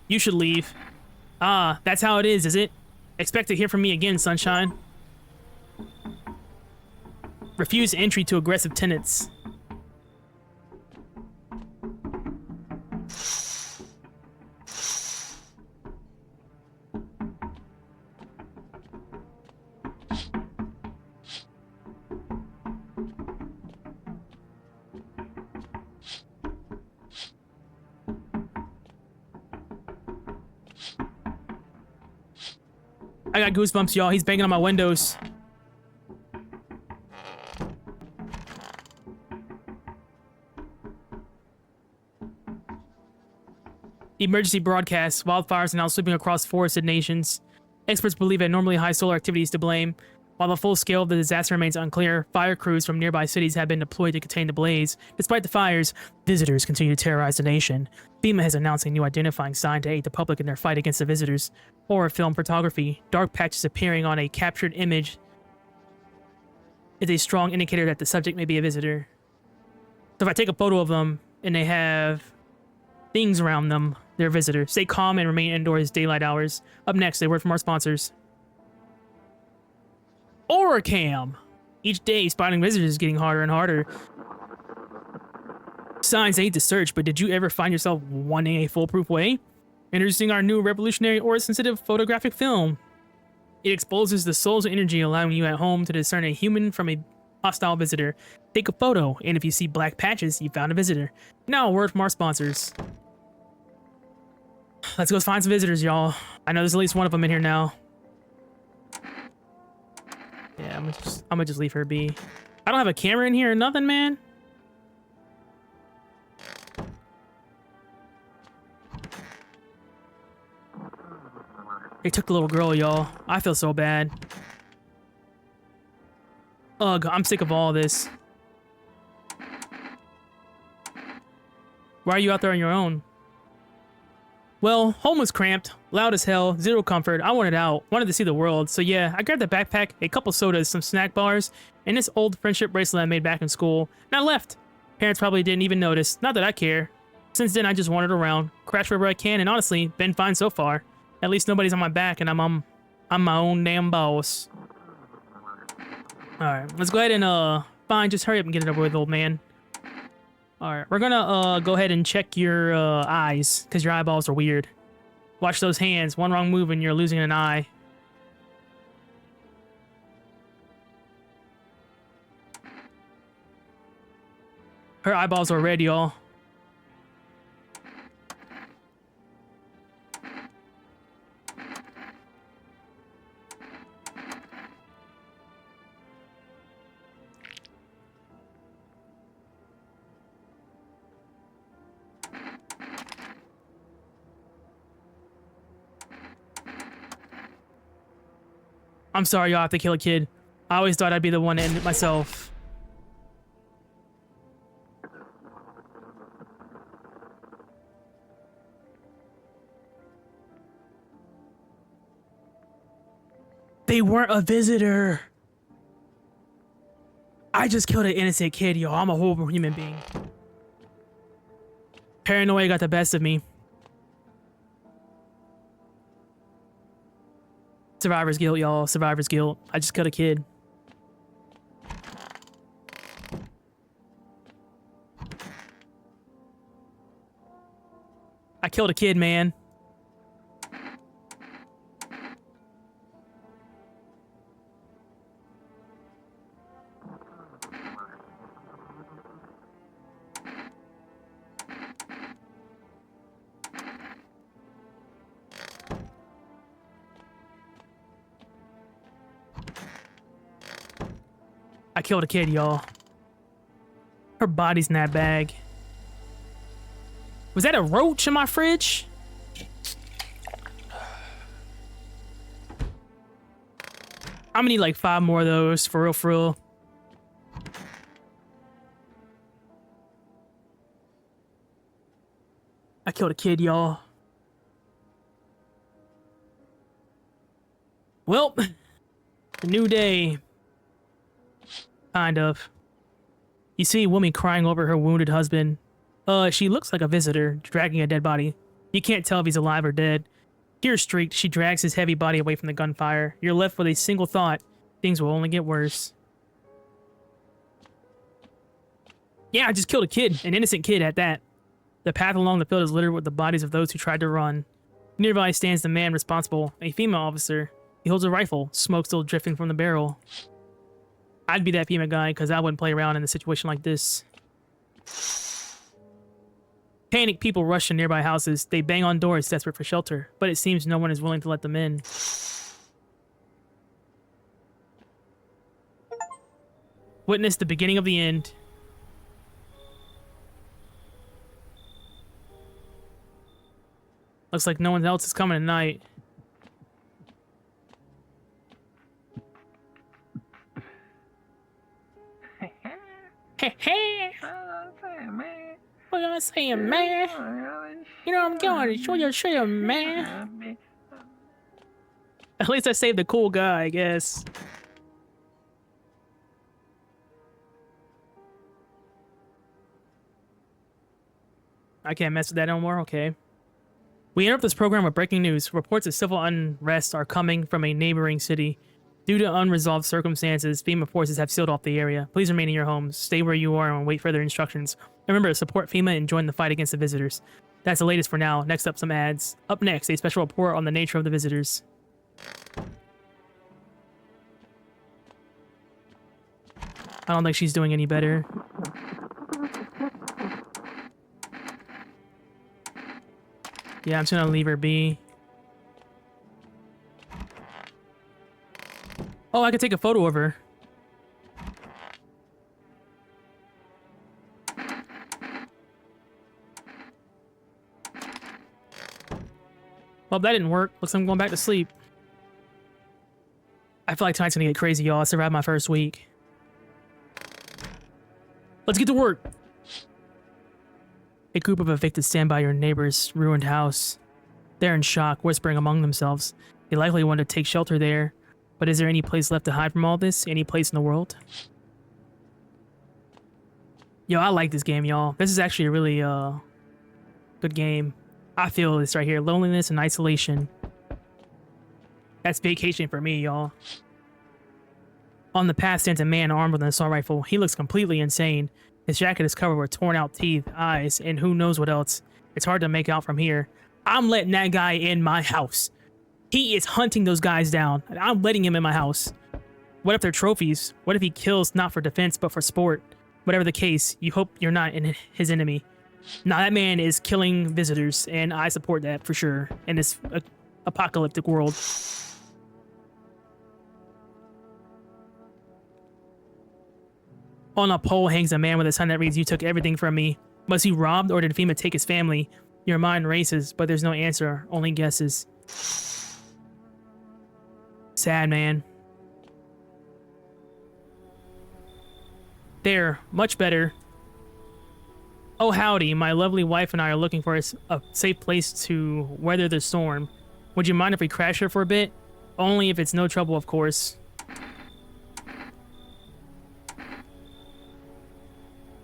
You should leave. Ah, that's how it is it? Expect to hear from me again, sunshine. Refuse entry to aggressive tenants. I got goosebumps, y'all. He's banging on my windows. Emergency broadcast. Wildfires are now sweeping across forested nations. Experts believe abnormally high solar activity is to blame. While the full scale of the disaster remains unclear, fire crews from nearby cities have been deployed to contain the blaze. Despite the fires, visitors continue to terrorize the nation. FEMA has announced a new identifying sign to aid the public in their fight against the visitors. Horror film photography. Dark patches appearing on a captured image is a strong indicator that the subject may be a visitor. So if I take a photo of them and they have things around them, they're a visitor. Stay calm and remain indoors daylight hours. Up next, a word from our sponsors. Oricam! Each day, spotting visitors is getting harder and harder. Signs aid to search, but did you ever find yourself wanting a foolproof way? Introducing our new revolutionary aura-sensitive photographic film. It exposes the soul's energy, allowing you at home to discern a human from a hostile visitor. Take a photo, and if you see black patches, you found a visitor. Now, a word from our sponsors. Let's go find some visitors, y'all. I know there's at least one of them in here now. Yeah, I'm gonna just leave her be. I don't have a camera in here or nothing, man. They took the little girl, y'all. I feel so bad. Ugh, I'm sick of all this. Why are you out there on your own? Well, home was cramped, loud as hell, zero comfort. I wanted out, wanted to see the world. So yeah, I grabbed a backpack, a couple sodas, some snack bars, and this old friendship bracelet I made back in school. And I left. Parents probably didn't even notice. Not that I care. Since then, I just wandered around, crashed wherever I can, and honestly, been fine so far. At least nobody's on my back, and I'm my own damn boss. Alright, let's go ahead and, fine, just hurry up and get it over with, old man. Alright, we're gonna, go ahead and check your, eyes, because your eyeballs are weird. Watch those hands. One wrong move and you're losing an eye. Her eyeballs are red, y'all. I'm sorry, y'all have to kill a kid. I always thought I'd be the one to end it myself. They weren't a visitor. I just killed an innocent kid, y'all. I'm a horrible human being. Paranoia got the best of me. Survivor's guilt, y'all. Survivor's guilt. I just killed a kid. I killed a kid, man. I killed a kid, y'all. Her body's in that bag. Was that a roach in my fridge? I'm gonna need like 5 more of those, for real, for real. I killed a kid, y'all. Well, a new day. Kind of. You see a woman crying over her wounded husband. She looks like a visitor, dragging a dead body. You can't tell if he's alive or dead. Tear-streaked, she drags his heavy body away from the gunfire. You're left with a single thought. Things will only get worse. Yeah, I just killed a kid. An innocent kid at that. The path along the field is littered with the bodies of those who tried to run. Nearby stands the man responsible, a female officer. He holds a rifle, smoke still drifting from the barrel. I'd be that female guy because I wouldn't play around in a situation like this. Panicked people rush to nearby houses. They bang on doors, desperate for shelter, but it seems no one is willing to let them in. Witness the beginning of the end. Looks like no one else is coming tonight. What am I saying, man? You know I'm going to show you, man. At least I saved the cool guy, I guess. I can't mess with that no more, okay. We interrupt this program with breaking news. Reports of civil unrest are coming from a neighboring city. Due to unresolved circumstances, FEMA forces have sealed off the area. Please remain in your homes, stay where you are, and wait further instructions. Remember to support FEMA and join the fight against the visitors. That's the latest for now. Next up, some ads. Up next, a special report on the nature of the visitors. I don't think she's doing any better. Yeah, I'm just gonna leave her be. Oh, I could take a photo of her. Well, that didn't work. Looks like I'm going back to sleep. I feel like tonight's gonna get crazy, y'all. I survived my first week. Let's get to work. A group of evicted stand by your neighbor's ruined house. They're in shock, whispering among themselves. They likely want to take shelter there. But is there any place left to hide from all this? Any place in the world? Yo, I like this game, y'all. This is actually a really good game. I feel this right here. Loneliness and isolation. That's vacation for me, y'all. On the path stands a man armed with an assault rifle. He looks completely insane. His jacket is covered with torn out teeth, eyes, and who knows what else. It's hard to make out from here. I'm letting that guy in my house. He is hunting those guys down, and I'm letting him in my house. What if they're trophies? What if he kills not for defense, but for sport? Whatever the case, you hope you're not his enemy. Now that man is killing visitors, and I support that for sure in this apocalyptic world. On a pole hangs a man with a sign that reads, "You took everything from me." Was he robbed, or did FEMA take his family? Your mind races, but there's no answer, only guesses. Sad, man. There, much better. Oh, howdy. My lovely wife and I are looking for a safe place to weather the storm. Would you mind if we crash here for a bit? Only if it's no trouble, of course.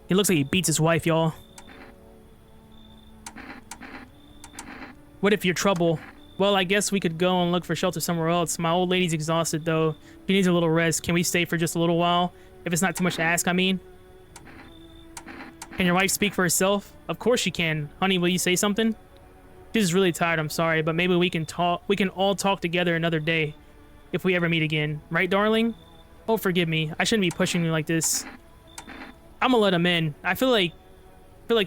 He looks like he beats his wife, y'all. What if you're trouble? Well, I guess we could go and look for shelter somewhere else. My old lady's exhausted, though. She needs a little rest. Can we stay for just a little while? If it's not too much to ask, I mean. Can your wife speak for herself? Of course she can. Honey, will you say something? She's really tired, I'm sorry, but maybe we can talk. We can all talk together another day. If we ever meet again. Right, darling? Oh, forgive me. I shouldn't be pushing you like this. I'm gonna let him in. I feel like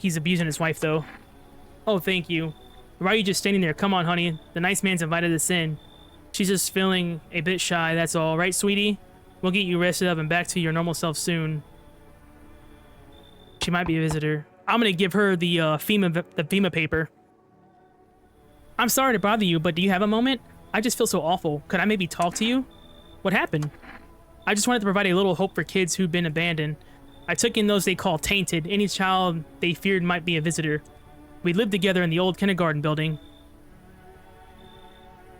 he's abusing his wife, though. Oh, thank you. Why are you just standing there? Come on, honey. The nice man's invited us in. She's just feeling a bit shy, that's all. Right, sweetie? We'll get you rested up and back to your normal self soon. She might be a visitor. I'm gonna give her the FEMA paper. I'm sorry to bother you, but do you have a moment? I just feel so awful. Could I maybe talk to you? What happened? I just wanted to provide a little hope for kids who've been abandoned. I took in those they call tainted. Any child they feared might be a visitor. We lived together in the old kindergarten building.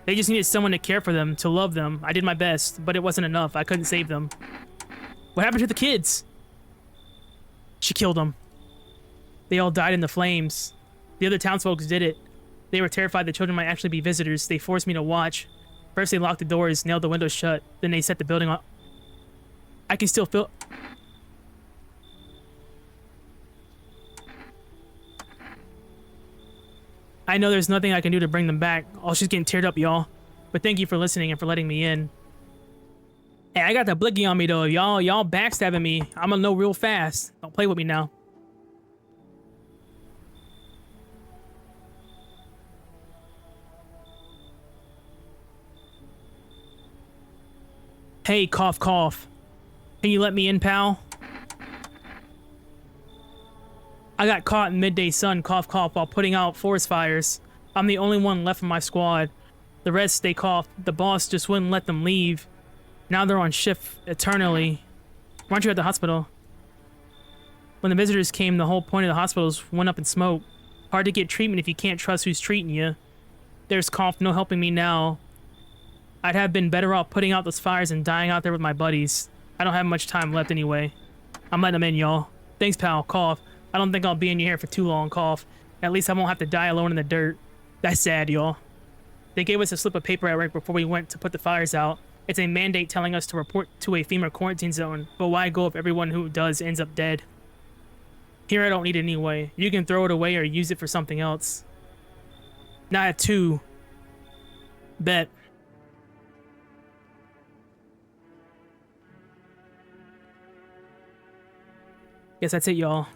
They just needed someone to care for them, to love them. I did my best, but it wasn't enough. I couldn't save them. What happened to the kids? She killed them. They all died in the flames. The other townsfolk did it. They were terrified the children might actually be visitors. They forced me to watch. First they locked the doors, nailed the windows shut. Then they set the building on. I can still feel... I know there's nothing I can do to bring them back. Oh, she's getting teared up, y'all. But thank you for listening and for letting me in. Hey, I got the blicky on me, though. Y'all backstabbing me. I'm gonna know real fast. Don't play with me now. Hey, cough, cough. Can you let me in, pal? I got caught in midday sun, cough, cough, while putting out forest fires. I'm the only one left from my squad. The rest, they cough. The boss just wouldn't let them leave. Now they're on shift eternally. Why aren't you at the hospital? When the visitors came, the whole point of the hospitals went up in smoke. Hard to get treatment if you can't trust who's treating you. There's cough, no helping me now. I'd have been better off putting out those fires and dying out there with my buddies. I don't have much time left anyway. I'm letting them in, y'all. Thanks, pal. Cough. I don't think I'll be in your hair for too long, cough. At least I won't have to die alone in the dirt. That's sad, y'all. They gave us a slip of paper at work before we went to put the fires out. It's a mandate telling us to report to a FEMA quarantine zone, but why go if everyone who does ends up dead? Here, I don't need it anyway. You can throw it away or use it for something else. Now I have 2. Bet. Guess that's it, y'all.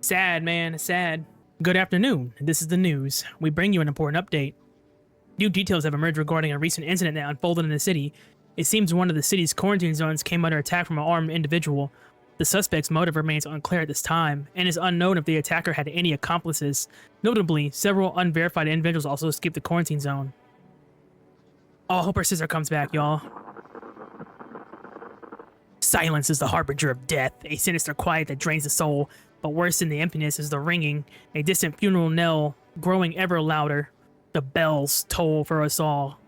Sad, man. Sad. Good afternoon. This is the news. We bring you an important update. New details have emerged regarding a recent incident that unfolded in the city. It seems one of the city's quarantine zones came under attack from an armed individual. The suspect's motive remains unclear at this time, and is unknown if the attacker had any accomplices. Notably, several unverified individuals also escaped the quarantine zone. Oh, I hope our sister comes back, y'all. Silence is the harbinger of death, a sinister quiet that drains the soul. But worse than the emptiness is the ringing, a distant funeral knell growing ever louder. The bells toll for us all,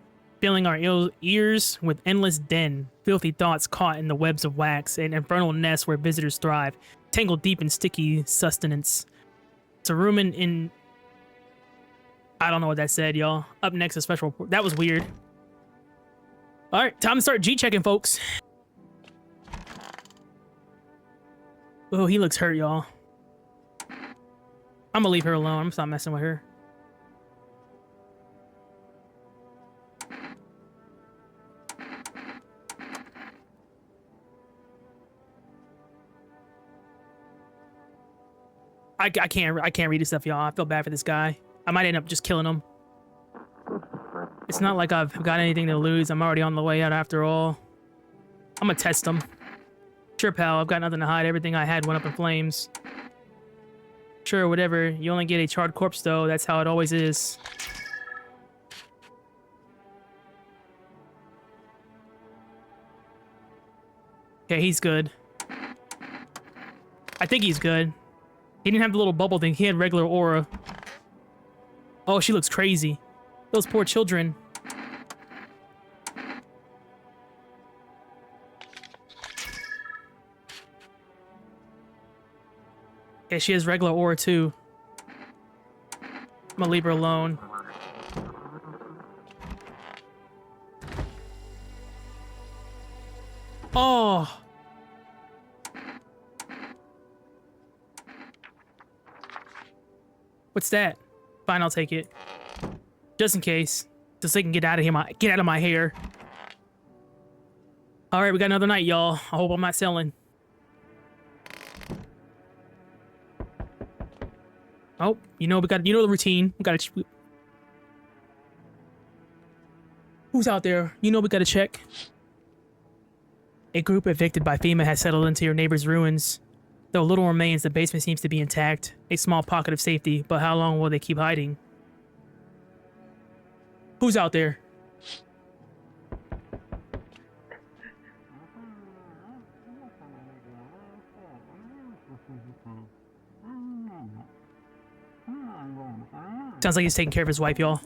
filling our ears with endless din, filthy thoughts caught in the webs of wax, an infernal nest where visitors thrive, tangled deep in sticky sustenance. It's a rumen in... I don't know what that said, y'all. Up next, a special report. That was weird. Alright, time to start G-checking, folks. Oh, he looks hurt, y'all. I'm gonna leave her alone. I'm just not messing with her. I can't read this stuff, y'all. I feel bad for this guy. I might end up just killing him. It's not like I've got anything to lose. I'm already on the way out after all. I'm gonna test him. Sure, pal, I've got nothing to hide. Everything I had went up in flames. Sure, whatever. You only get a charred corpse, though. That's how it always is. Okay, he's good. I think he's good. He didn't have the little bubble thing. He had regular aura. Oh, she looks crazy. Those poor children. Yeah, she has regular aura too. I'm gonna leave her alone. Oh! What's that? Fine, I'll take it. Just in case. Just so they can get out of here, get out of my hair. Alright, we got another night, y'all. I hope I'm not selling. Oh, you know the routine. We gotta. Who's out there? You know we gotta check. A group evicted by FEMA has settled into your neighbor's ruins. Though little remains, the basement seems to be intact. A small pocket of safety, but how long will they keep hiding? Who's out there? Sounds like he's taking care of his wife, y'all.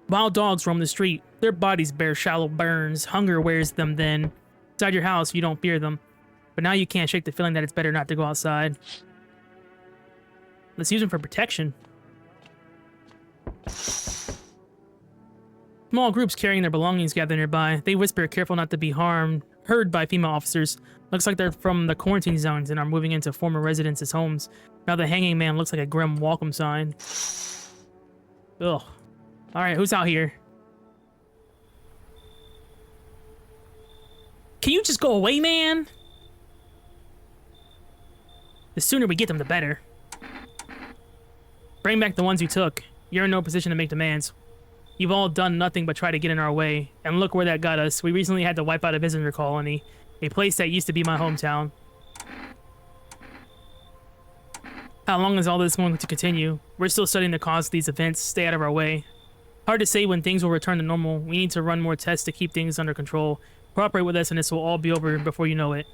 Wild dogs roam the street. Their bodies bear shallow burns. Hunger wears them thin. Inside your house, you don't fear them. But now you can't shake the feeling that it's better not to go outside. Let's use them for protection. Small groups carrying their belongings gather nearby. They whisper, careful not to be heard by FEMA officers. Looks like they're from the quarantine zones and are moving into former residents' homes. Now the hanging man looks like a grim welcome sign. Ugh. Alright, who's out here? Can you just go away, man? The sooner we get them, the better. Bring back the ones you took. You're in no position to make demands. You've all done nothing but try to get in our way. And look where that got us. We recently had to wipe out a visitor colony. A place that used to be my hometown. How long is all this going to continue? We're still studying the cause of these events. Stay out of our way. Hard to say when things will return to normal. We need to run more tests to keep things under control. Cooperate with us and this will all be over before you know it.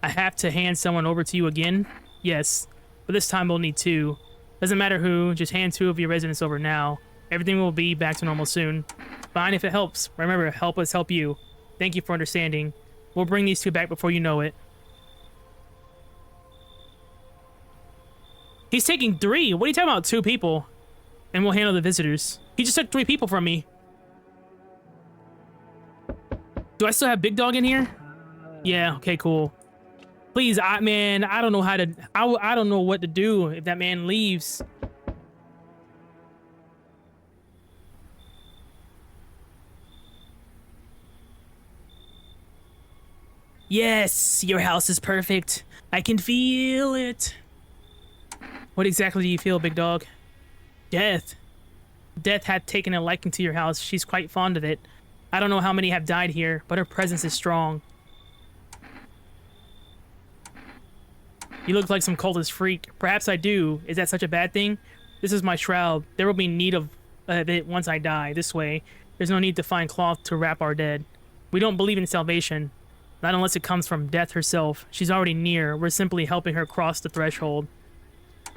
I have to hand someone over to you again? Yes. But this time we'll need two. Doesn't matter who, just hand two of your residents over now. Everything will be back to normal soon. Fine if it helps. Remember, help us help you. Thank you for understanding. We'll bring these two back before you know it. He's taking 3. What are you talking about? 2 people. And we'll handle the visitors. He just took 3 people from me. Do I still have Big Dog in here? Yeah, okay, cool. Please, man, I don't know how to... I don't know what to do if that man leaves. Yes, your house is perfect. I can feel it. What exactly do you feel, Big Dog? Death. Death had taken a liking to your house. She's quite fond of it. I don't know how many have died here, but her presence is strong. You look like some cultist freak. Perhaps I do. Is that such a bad thing? This is my shroud. There will be need of it once I die. This way, there's no need to find cloth to wrap our dead. We don't believe in salvation. Not unless it comes from death herself. She's already near. We're simply helping her cross the threshold.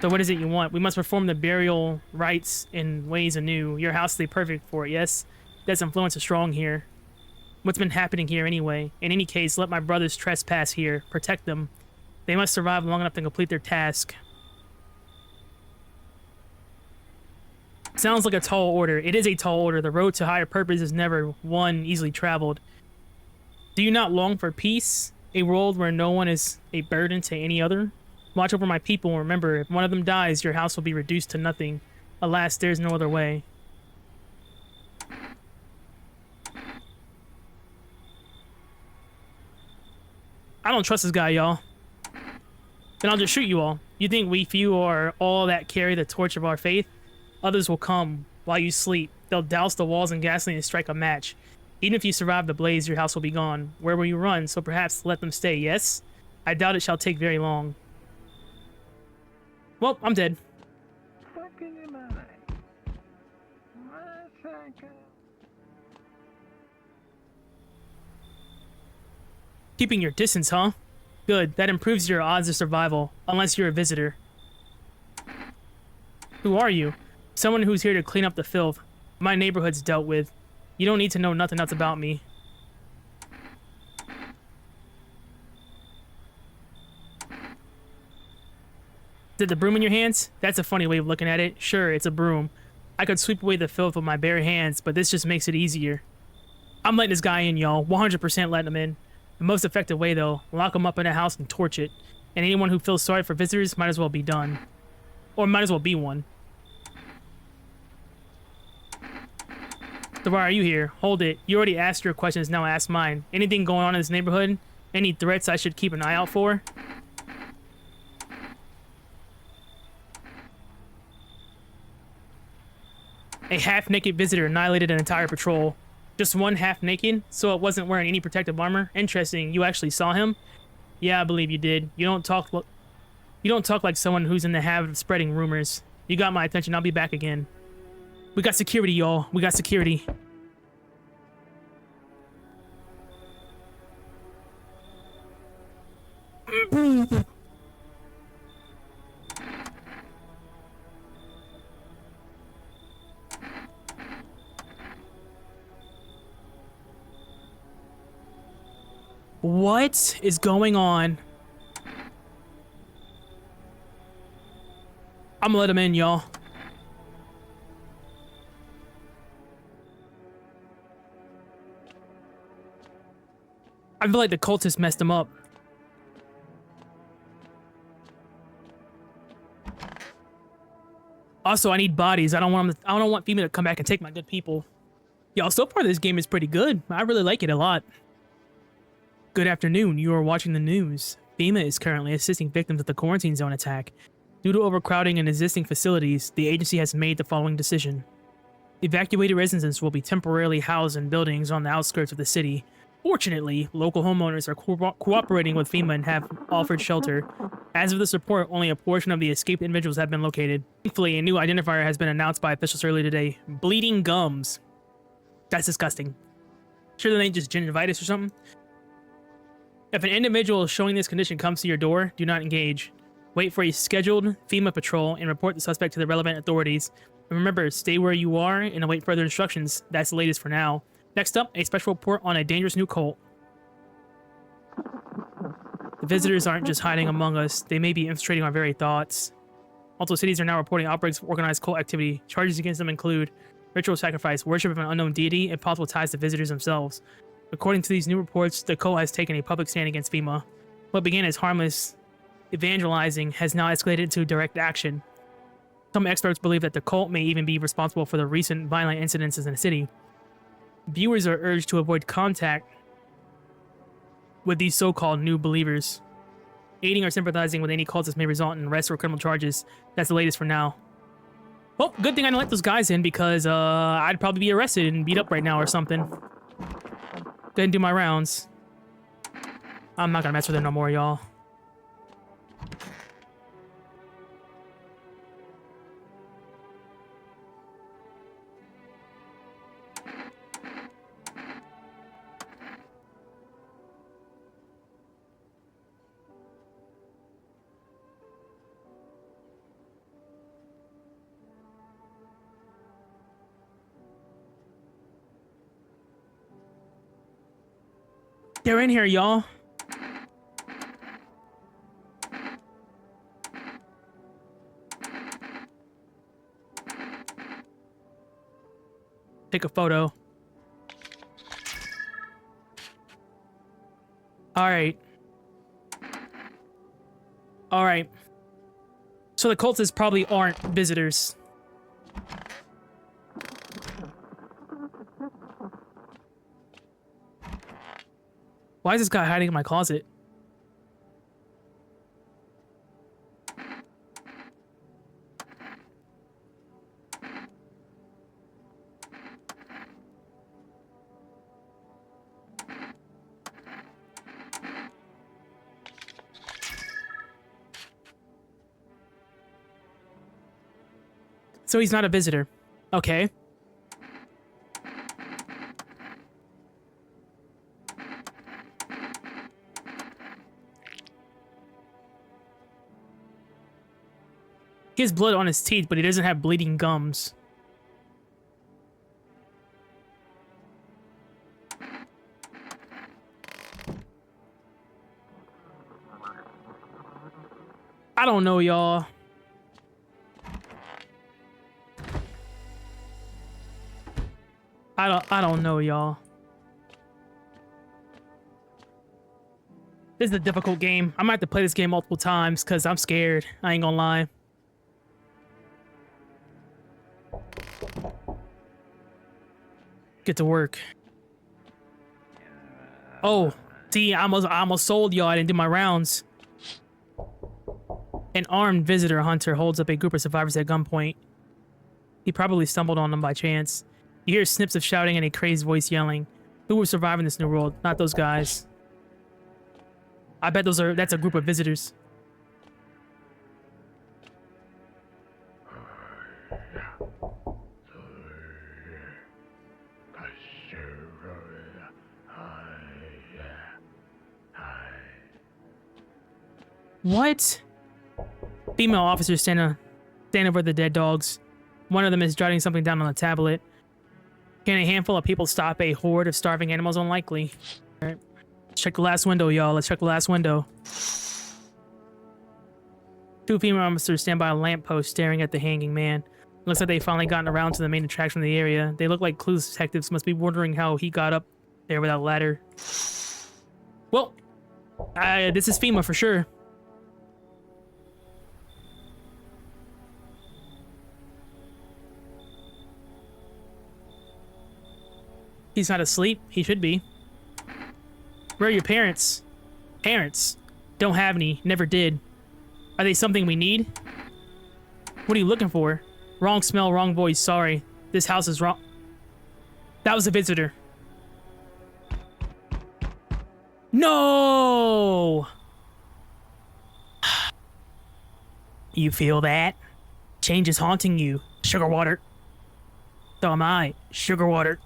So what is it you want? We must perform the burial rites in ways anew. Your house is perfect for it, yes? Death's influence is strong here. What's been happening here anyway? In any case, let my brothers trespass here. Protect them. They must survive long enough to complete their task. Sounds like a tall order. It is a tall order. The road to higher purpose is never one easily traveled. Do you not long for peace? A world where no one is a burden to any other? Watch over my people and remember, if one of them dies, your house will be reduced to nothing. Alas, there's no other way. I don't trust this guy, y'all. Then I'll just shoot you all. You think we few are all that carry the torch of our faith? Others will come while you sleep. They'll douse the walls in gasoline and strike a match. Even if you survive the blaze, your house will be gone. Where will you run? So perhaps let them stay, yes? I doubt it shall take very long. Well, I'm dead. Keeping your distance, huh? Good. That improves your odds of survival, unless you're a visitor. Who are you? Someone who's here to clean up the filth. My neighborhood's dealt with. You don't need to know nothing else about me. Is it the broom in your hands? That's a funny way of looking at it. Sure, it's a broom. I could sweep away the filth with my bare hands, but this just makes it easier. I'm letting this guy in, y'all. 100% letting him in. The most effective way, though, lock him up in a house and torch it. And anyone who feels sorry for visitors might as well be done. Or might as well be one. So why are you here? Hold it. You already asked your questions, now ask mine. Anything going on in this neighborhood? Any threats I should keep an eye out for? A half-naked visitor annihilated an entire patrol. Just one half-naked? So it wasn't wearing any protective armor? Interesting. You actually saw him? Yeah, I believe you did. You don't talk like someone who's in the habit of spreading rumors. You got my attention. I'll be back again. We got security, y'all. We got security. What is going on? I'm gonna let him in, y'all. I feel like the cultists messed him up. Also, I need bodies. I don't want FEMA to come back and take my good people. Y'all, so far this game is pretty good. I really like it a lot. Good afternoon. You are watching the news. FEMA is currently assisting victims of the quarantine zone attack. Due to overcrowding in existing facilities, the agency has made the following decision. Evacuated residents will be temporarily housed in buildings on the outskirts of the city. Fortunately, local homeowners are cooperating with FEMA and have offered shelter. As of this report, only a portion of the escaped individuals have been located. Thankfully, a new identifier has been announced by officials earlier today. Bleeding gums. That's disgusting. Sure that ain't just gingivitis or something? If an individual showing this condition comes to your door, do not engage. Wait for a scheduled FEMA patrol and report the suspect to the relevant authorities. And remember, stay where you are and await further instructions. That's the latest for now. Next up, a special report on a dangerous new cult. The visitors aren't just hiding among us. They may be infiltrating our very thoughts. Multiple cities are now reporting outbreaks of organized cult activity. Charges against them include ritual sacrifice, worship of an unknown deity, and possible ties to visitors themselves. According to these new reports, the cult has taken a public stand against FEMA. What began as harmless evangelizing has now escalated into direct action. Some experts believe that the cult may even be responsible for the recent violent incidences in the city. Viewers are urged to avoid contact with these so-called new believers. Aiding or sympathizing with any cultists may result in arrest or criminal charges. That's the latest for now. Well, good thing I didn't let those guys in because I'd probably be arrested and beat up right now or something. Go ahead and do my rounds. I'm not gonna mess with them no more, y'all. They're in here, y'all. Take a photo. All right. All right. So the cultists probably aren't visitors. Why is this guy hiding in my closet? So he's not a visitor. Okay. He has blood on his teeth, but he doesn't have bleeding gums. I don't know, y'all. I don't know, y'all. This is a difficult game. I might have to play this game multiple times because I'm scared. I ain't gonna lie. Get to work. Oh, see, I almost sold y'all. I didn't do my rounds. An armed visitor hunter holds up a group of survivors at gunpoint. He probably stumbled on them by chance. You hear snips of shouting and a crazed voice yelling. Who will survive in this new world? Not those guys. I bet that's a group of visitors. What? Female officers stand over the dead dogs. One of them is jotting something down on a tablet. Can a handful of people stop a horde of starving animals? Unlikely. All right. Let's check the last window, y'all. Let's check the last window. Two female officers stand by a lamppost staring at the hanging man. Looks like they've finally gotten around to the main attraction of the area. They look like clues detectives, must be wondering how he got up there without a ladder. Well, this is FEMA for sure. He's not asleep. He should be. Where are your parents? Parents. Don't have any. Never did. Are they something we need? What are you looking for? Wrong smell, wrong voice. Sorry. This house is wrong. That was a visitor. No! You feel that? Change is haunting you. Sugar water. So am I. Sugar water.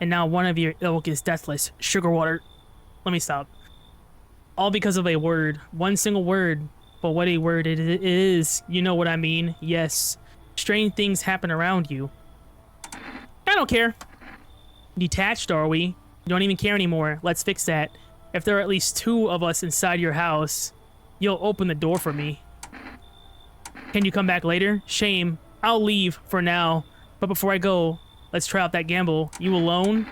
And now one of your ilk is deathless. Sugar water. Let me stop. All because of a word. One single word. But what a word it is. You know what I mean. Yes. Strange things happen around you. I don't care. Detached, are we? You don't even care anymore. Let's fix that. If there are at least two of us inside your house, you'll open the door for me. Can you come back later? Shame. I'll leave for now. But before I go, let's try out that gamble. You alone?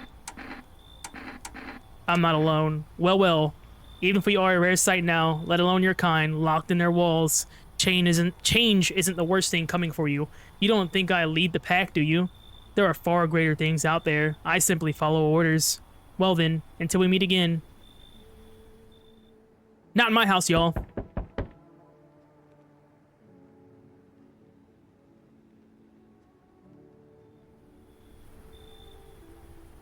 I'm not alone. Well. Even if we are a rare sight now, let alone your kind, locked in their walls, change isn't the worst thing coming for you. You don't think I lead the pack, do you? There are far greater things out there. I simply follow orders. Well then, until we meet again. Not in my house, y'all.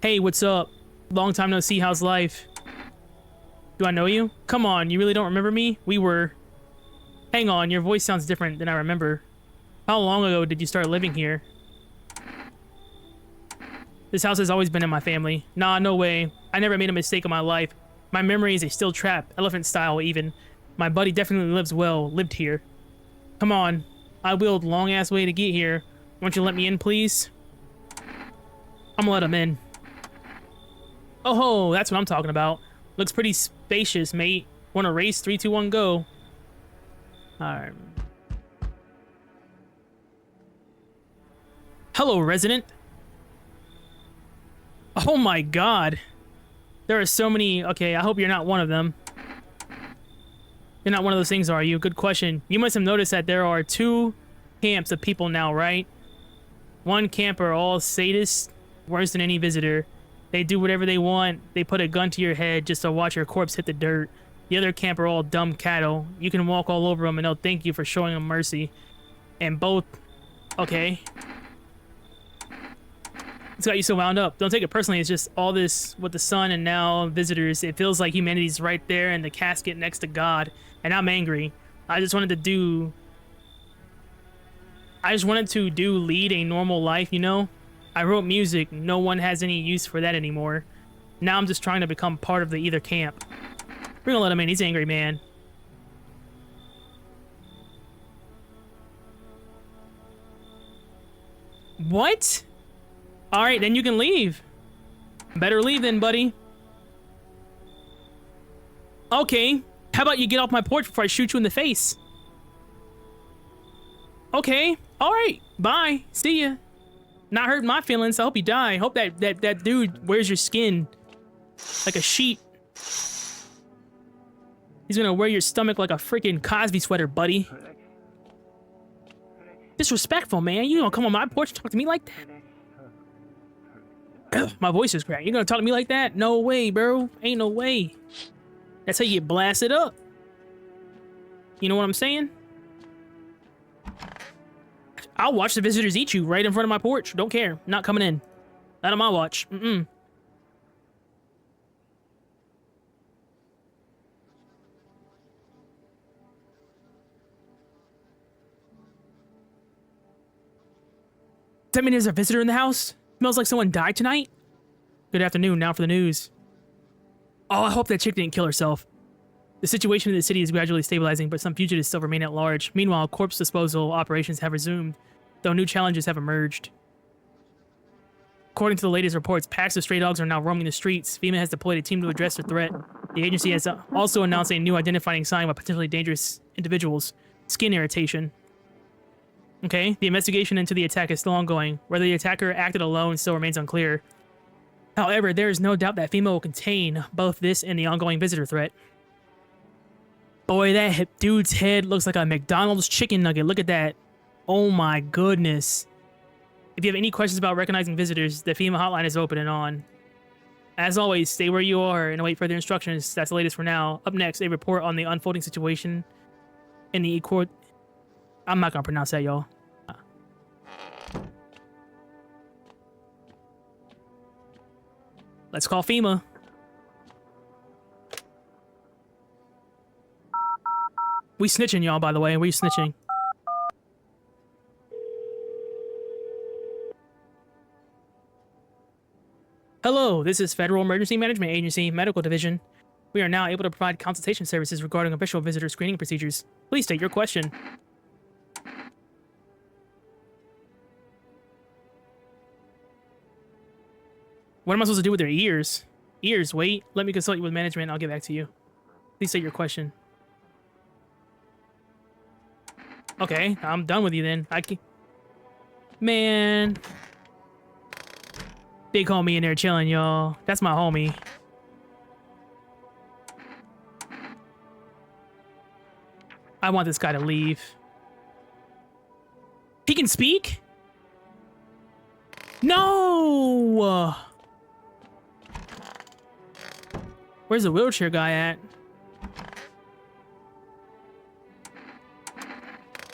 Hey, what's up? Long time no see, how's life? Do I know you? Come on, you really don't remember me? We were... Hang on, your voice sounds different than I remember. How long ago did you start living here? This house has always been in my family. Nah, no way. I never made a mistake in my life. My memory is a steel trap, elephant style even. My buddy definitely lived here. Come on. I wheeled long-ass way to get here. Won't you let me in, please? I'm gonna let him in. Oh ho, that's what I'm talking about. Looks pretty spacious, mate. Wanna race? 3, 2, 1, go. Alright. Hello, resident. Oh my god. There are so many... Okay, I hope you're not one of them. You're not one of those things, are you? Good question. You must have noticed that there are 2 camps of people now, right? One camp are all sadists, worse than any visitor. They do whatever they want. They put a gun to your head just to watch your corpse hit the dirt. The other camp are all dumb cattle. You can walk all over them and they'll thank you for showing them mercy. And both... Okay. It's got you so wound up. Don't take it personally. It's just all this with the sun and now visitors. It feels like humanity's right there in the casket next to God. And I'm angry. I just wanted to do... I just wanted to lead a normal life, you know? I wrote music. No one has any use for that anymore. Now I'm just trying to become part of the either camp. We're gonna let him in. He's an angry man. What? All right, then you can leave. Better leave then, buddy. Okay. How about you get off my porch before I shoot you in the face? Okay. All right. Bye. See ya. Not hurting my feelings. I hope you die. I hope that dude wears your skin like a sheet. He's gonna wear your stomach like a freaking Cosby sweater, buddy. Disrespectful, man. You don't come on my porch and talk to me like that. My voice is cracked. You gonna talk to me like that? No way, bro. Ain't no way. That's how you get blasted up. You know what I'm saying? I'll watch the visitors eat you right in front of my porch. Don't care. Not coming in. Not on my watch. Mm-mm. Does that mean there's a visitor in the house? Smells like someone died tonight? Good afternoon. Now for the news. Oh, I hope that chick didn't kill herself. The situation in the city is gradually stabilizing, but some fugitives still remain at large. Meanwhile, corpse disposal operations have resumed, though new challenges have emerged. According to the latest reports, packs of stray dogs are now roaming the streets. FEMA has deployed a team to address the threat. The agency has also announced a new identifying sign of potentially dangerous individuals: skin irritation. Okay, the investigation into the attack is still ongoing. Whether the attacker acted alone still remains unclear. However, there is no doubt that FEMA will contain both this and the ongoing visitor threat. Boy, that dude's head looks like a McDonald's chicken nugget. Look at that. Oh my goodness. If you have any questions about recognizing visitors, the FEMA hotline is open and on. As always, stay where you are and await further instructions. That's the latest for now. Up next, a report on the unfolding situation in the Equad. I'm not gonna pronounce that, y'all. Let's call FEMA. We snitching, y'all, by the way. We snitching. Hello, this is Federal Emergency Management Agency, Medical Division. We are now able to provide consultation services regarding official visitor screening procedures. Please state your question. What am I supposed to do with their ears? Ears, wait. Let me consult you with management and I'll get back to you. Please state your question. Okay, I'm done with you then. Man. They call me in there chilling, y'all. That's my homie. I want this guy to leave. He can speak? No! Where's the wheelchair guy at?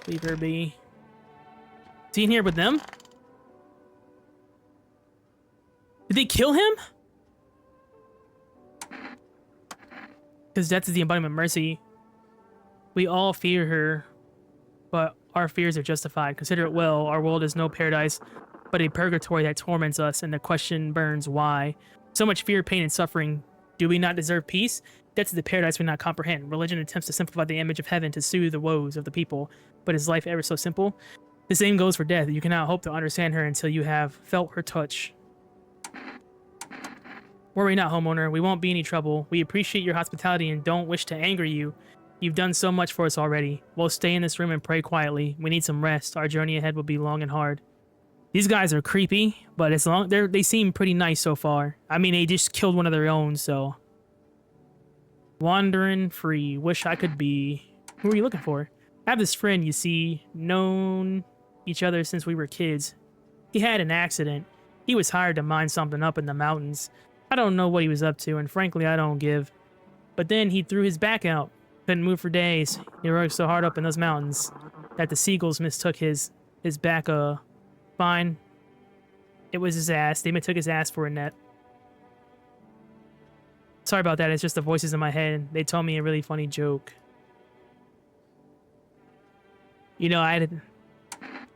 Leave her be. Is he in here with them? Did they kill him? Because death is the embodiment of mercy. We all fear her, but our fears are justified. Consider it well, our world is no paradise, but a purgatory that torments us, and the question burns why. So much fear, pain, and suffering. Do we not deserve peace? Death is the paradise we not comprehend. Religion attempts to simplify the image of heaven to soothe the woes of the people, but is life ever so simple? The same goes for death. You cannot hope to understand her until you have felt her touch. Worry not, homeowner. We won't be any trouble. We appreciate your hospitality and don't wish to anger you. You've done so much for us already. We'll stay in this room and pray quietly. We need some rest. Our journey ahead will be long and hard. These guys are creepy, but they seem pretty nice so far. I mean, they just killed one of their own, so. Wandering free. Wish I could be. Who are you looking for? I have this friend, you see, known each other since we were kids. He had an accident. He was hired to mine something up in the mountains. I don't know what he was up to, and frankly, I don't give. But then he threw his back out. Couldn't move for days. He worked so hard up in those mountains that the seagulls mistook his back, fine. It was his ass. They took his ass for a net. Sorry about that. It's just the voices in my head. They told me a really funny joke. You know,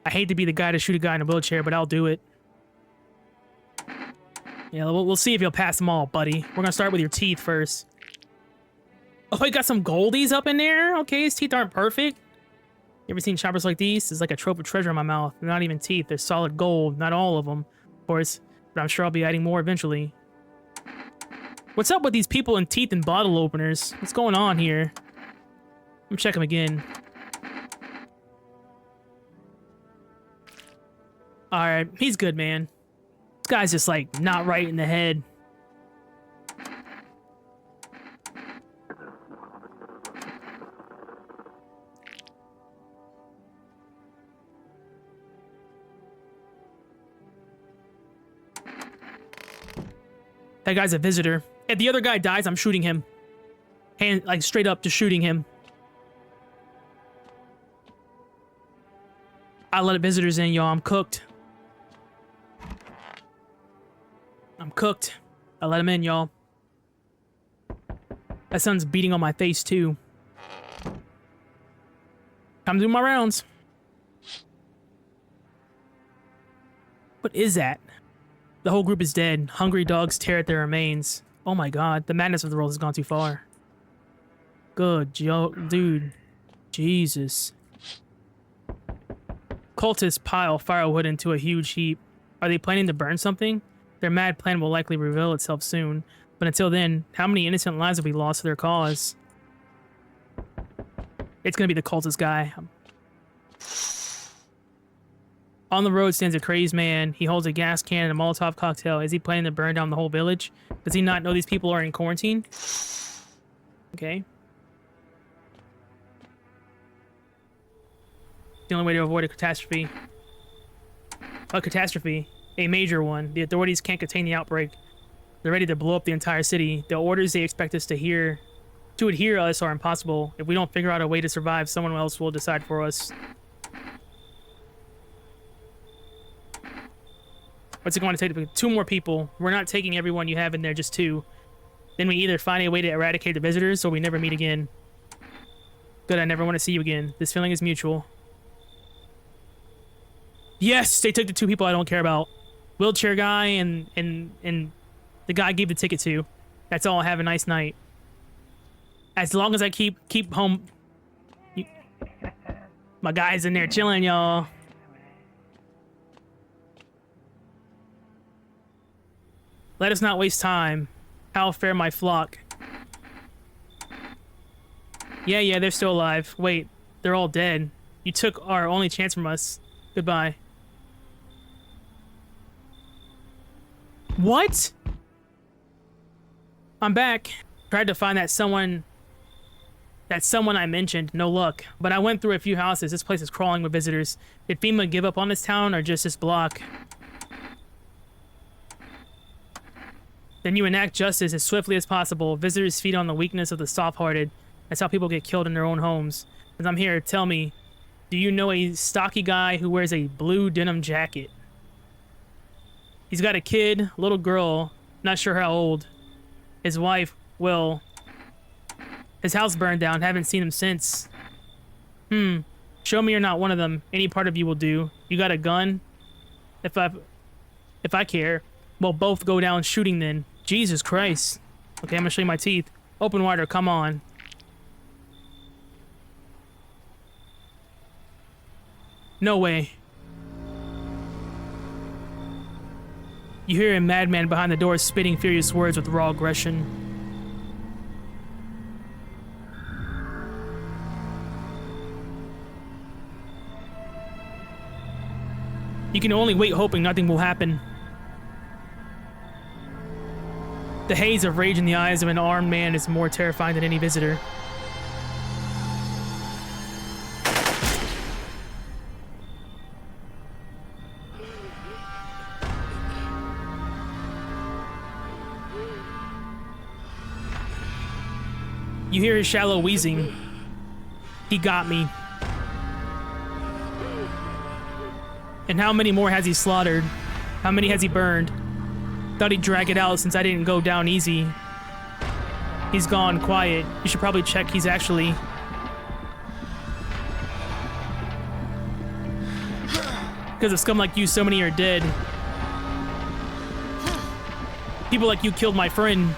I hate to be the guy to shoot a guy in a wheelchair, but I'll do it. Yeah, we'll see if you'll pass them all, buddy. We're gonna start with your teeth first. Oh, I got some goldies up in there? Okay, his teeth aren't perfect. You ever seen choppers like these? It's like a trove of treasure in my mouth. They're not even teeth. They're solid gold. Not all of them, of course. But I'm sure I'll be adding more eventually. What's up with these people in teeth and bottle openers? What's going on here? Let me check them again. Alright, he's good, man. This guy's just, like, not right in the head. That guy's a visitor. If the other guy dies, I'm shooting him. Hand, like, straight up, just shooting him. I let visitors in, y'all. I'm cooked. I'm cooked. I let him in, y'all. That sun's beating on my face, too. Time to do my rounds. What is that? The whole group is dead. Hungry dogs tear at their remains. Oh my god, the madness of the world has gone too far. Good, dude. Jesus. Cultists pile firewood into a huge heap. Are they planning to burn something? Their mad plan will likely reveal itself soon. But until then, how many innocent lives have we lost to their cause? It's gonna be the cultist guy. On the road stands a crazed man. He holds a gas can and a Molotov cocktail. Is he planning to burn down the whole village? Does he not know these people are in quarantine? Okay. The only way to avoid a catastrophe. A catastrophe. A major one. The authorities can't contain the outbreak. They're ready to blow up the entire city. The orders they expect us to adhere us are impossible. If we don't figure out a way to survive, someone else will decide for us. What's it going to take? 2 more people. We're not taking everyone you have in there, just 2. Then we either find a way to eradicate the visitors, or we never meet again. Good, I never want to see you again. This feeling is mutual. Yes, they took the 2 people I don't care about. Wheelchair guy and the guy I gave the ticket to. That's all. Have a nice night. As long as I keep home. My guy's in there chilling, y'all. Let us not waste time. How fare my flock? Yeah, they're still alive. Wait, they're all dead. You took our only chance from us. Goodbye. What? I'm back. Tried to find that someone I mentioned. No luck. But I went through a few houses. This place is crawling with visitors. Did FEMA give up on this town or just this block? Then you enact justice as swiftly as possible. Visitors feed on the weakness of the soft-hearted. That's how people get killed in their own homes. As I'm here, tell me, do you know a stocky guy who wears a blue denim jacket? He's got a kid, little girl, not sure how old. His wife, well, his house burned down, haven't seen him since. Show me you're not one of them. Any part of you will do. You got a gun? If I care. We'll both go down shooting then. Jesus Christ. Okay, I'm gonna show you my teeth. Open wider, come on. No way. You hear a madman behind the door spitting furious words with raw aggression. You can only wait hoping nothing will happen. The haze of rage in the eyes of an armed man is more terrifying than any visitor. You hear his shallow wheezing. He got me. And how many more has he slaughtered? How many has he burned? Thought he'd drag it out since I didn't go down easy. He's gone quiet. You should probably check he's actually... Because of scum like you, so many are dead. People like you killed my friend.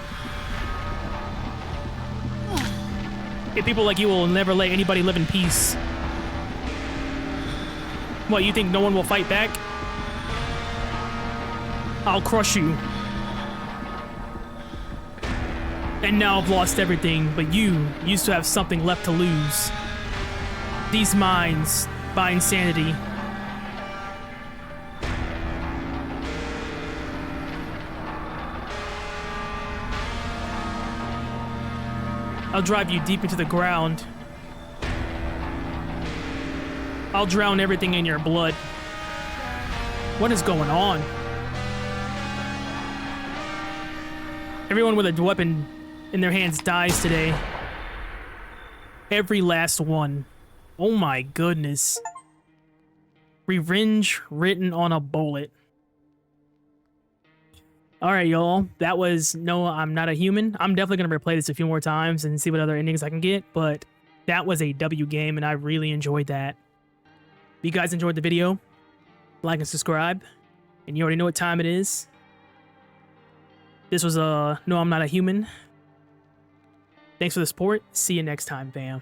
And people like you will never let anybody live in peace. What, you think no one will fight back? I'll crush you. And now I've lost everything, but you used to have something left to lose. These minds by insanity. I'll drive you deep into the ground. I'll drown everything in your blood. What is going on? Everyone with a weapon in their hands dies today. Every last one. Oh my goodness. Revenge written on a bullet. Alright, y'all. That was No, I'm Not a Human. I'm definitely going to replay this a few more times and see what other endings I can get, but that was a W game, and I really enjoyed that. If you guys enjoyed the video, like and subscribe, and you already know what time it is. This was No, I'm Not a Human. Thanks for the support. See you next time, fam.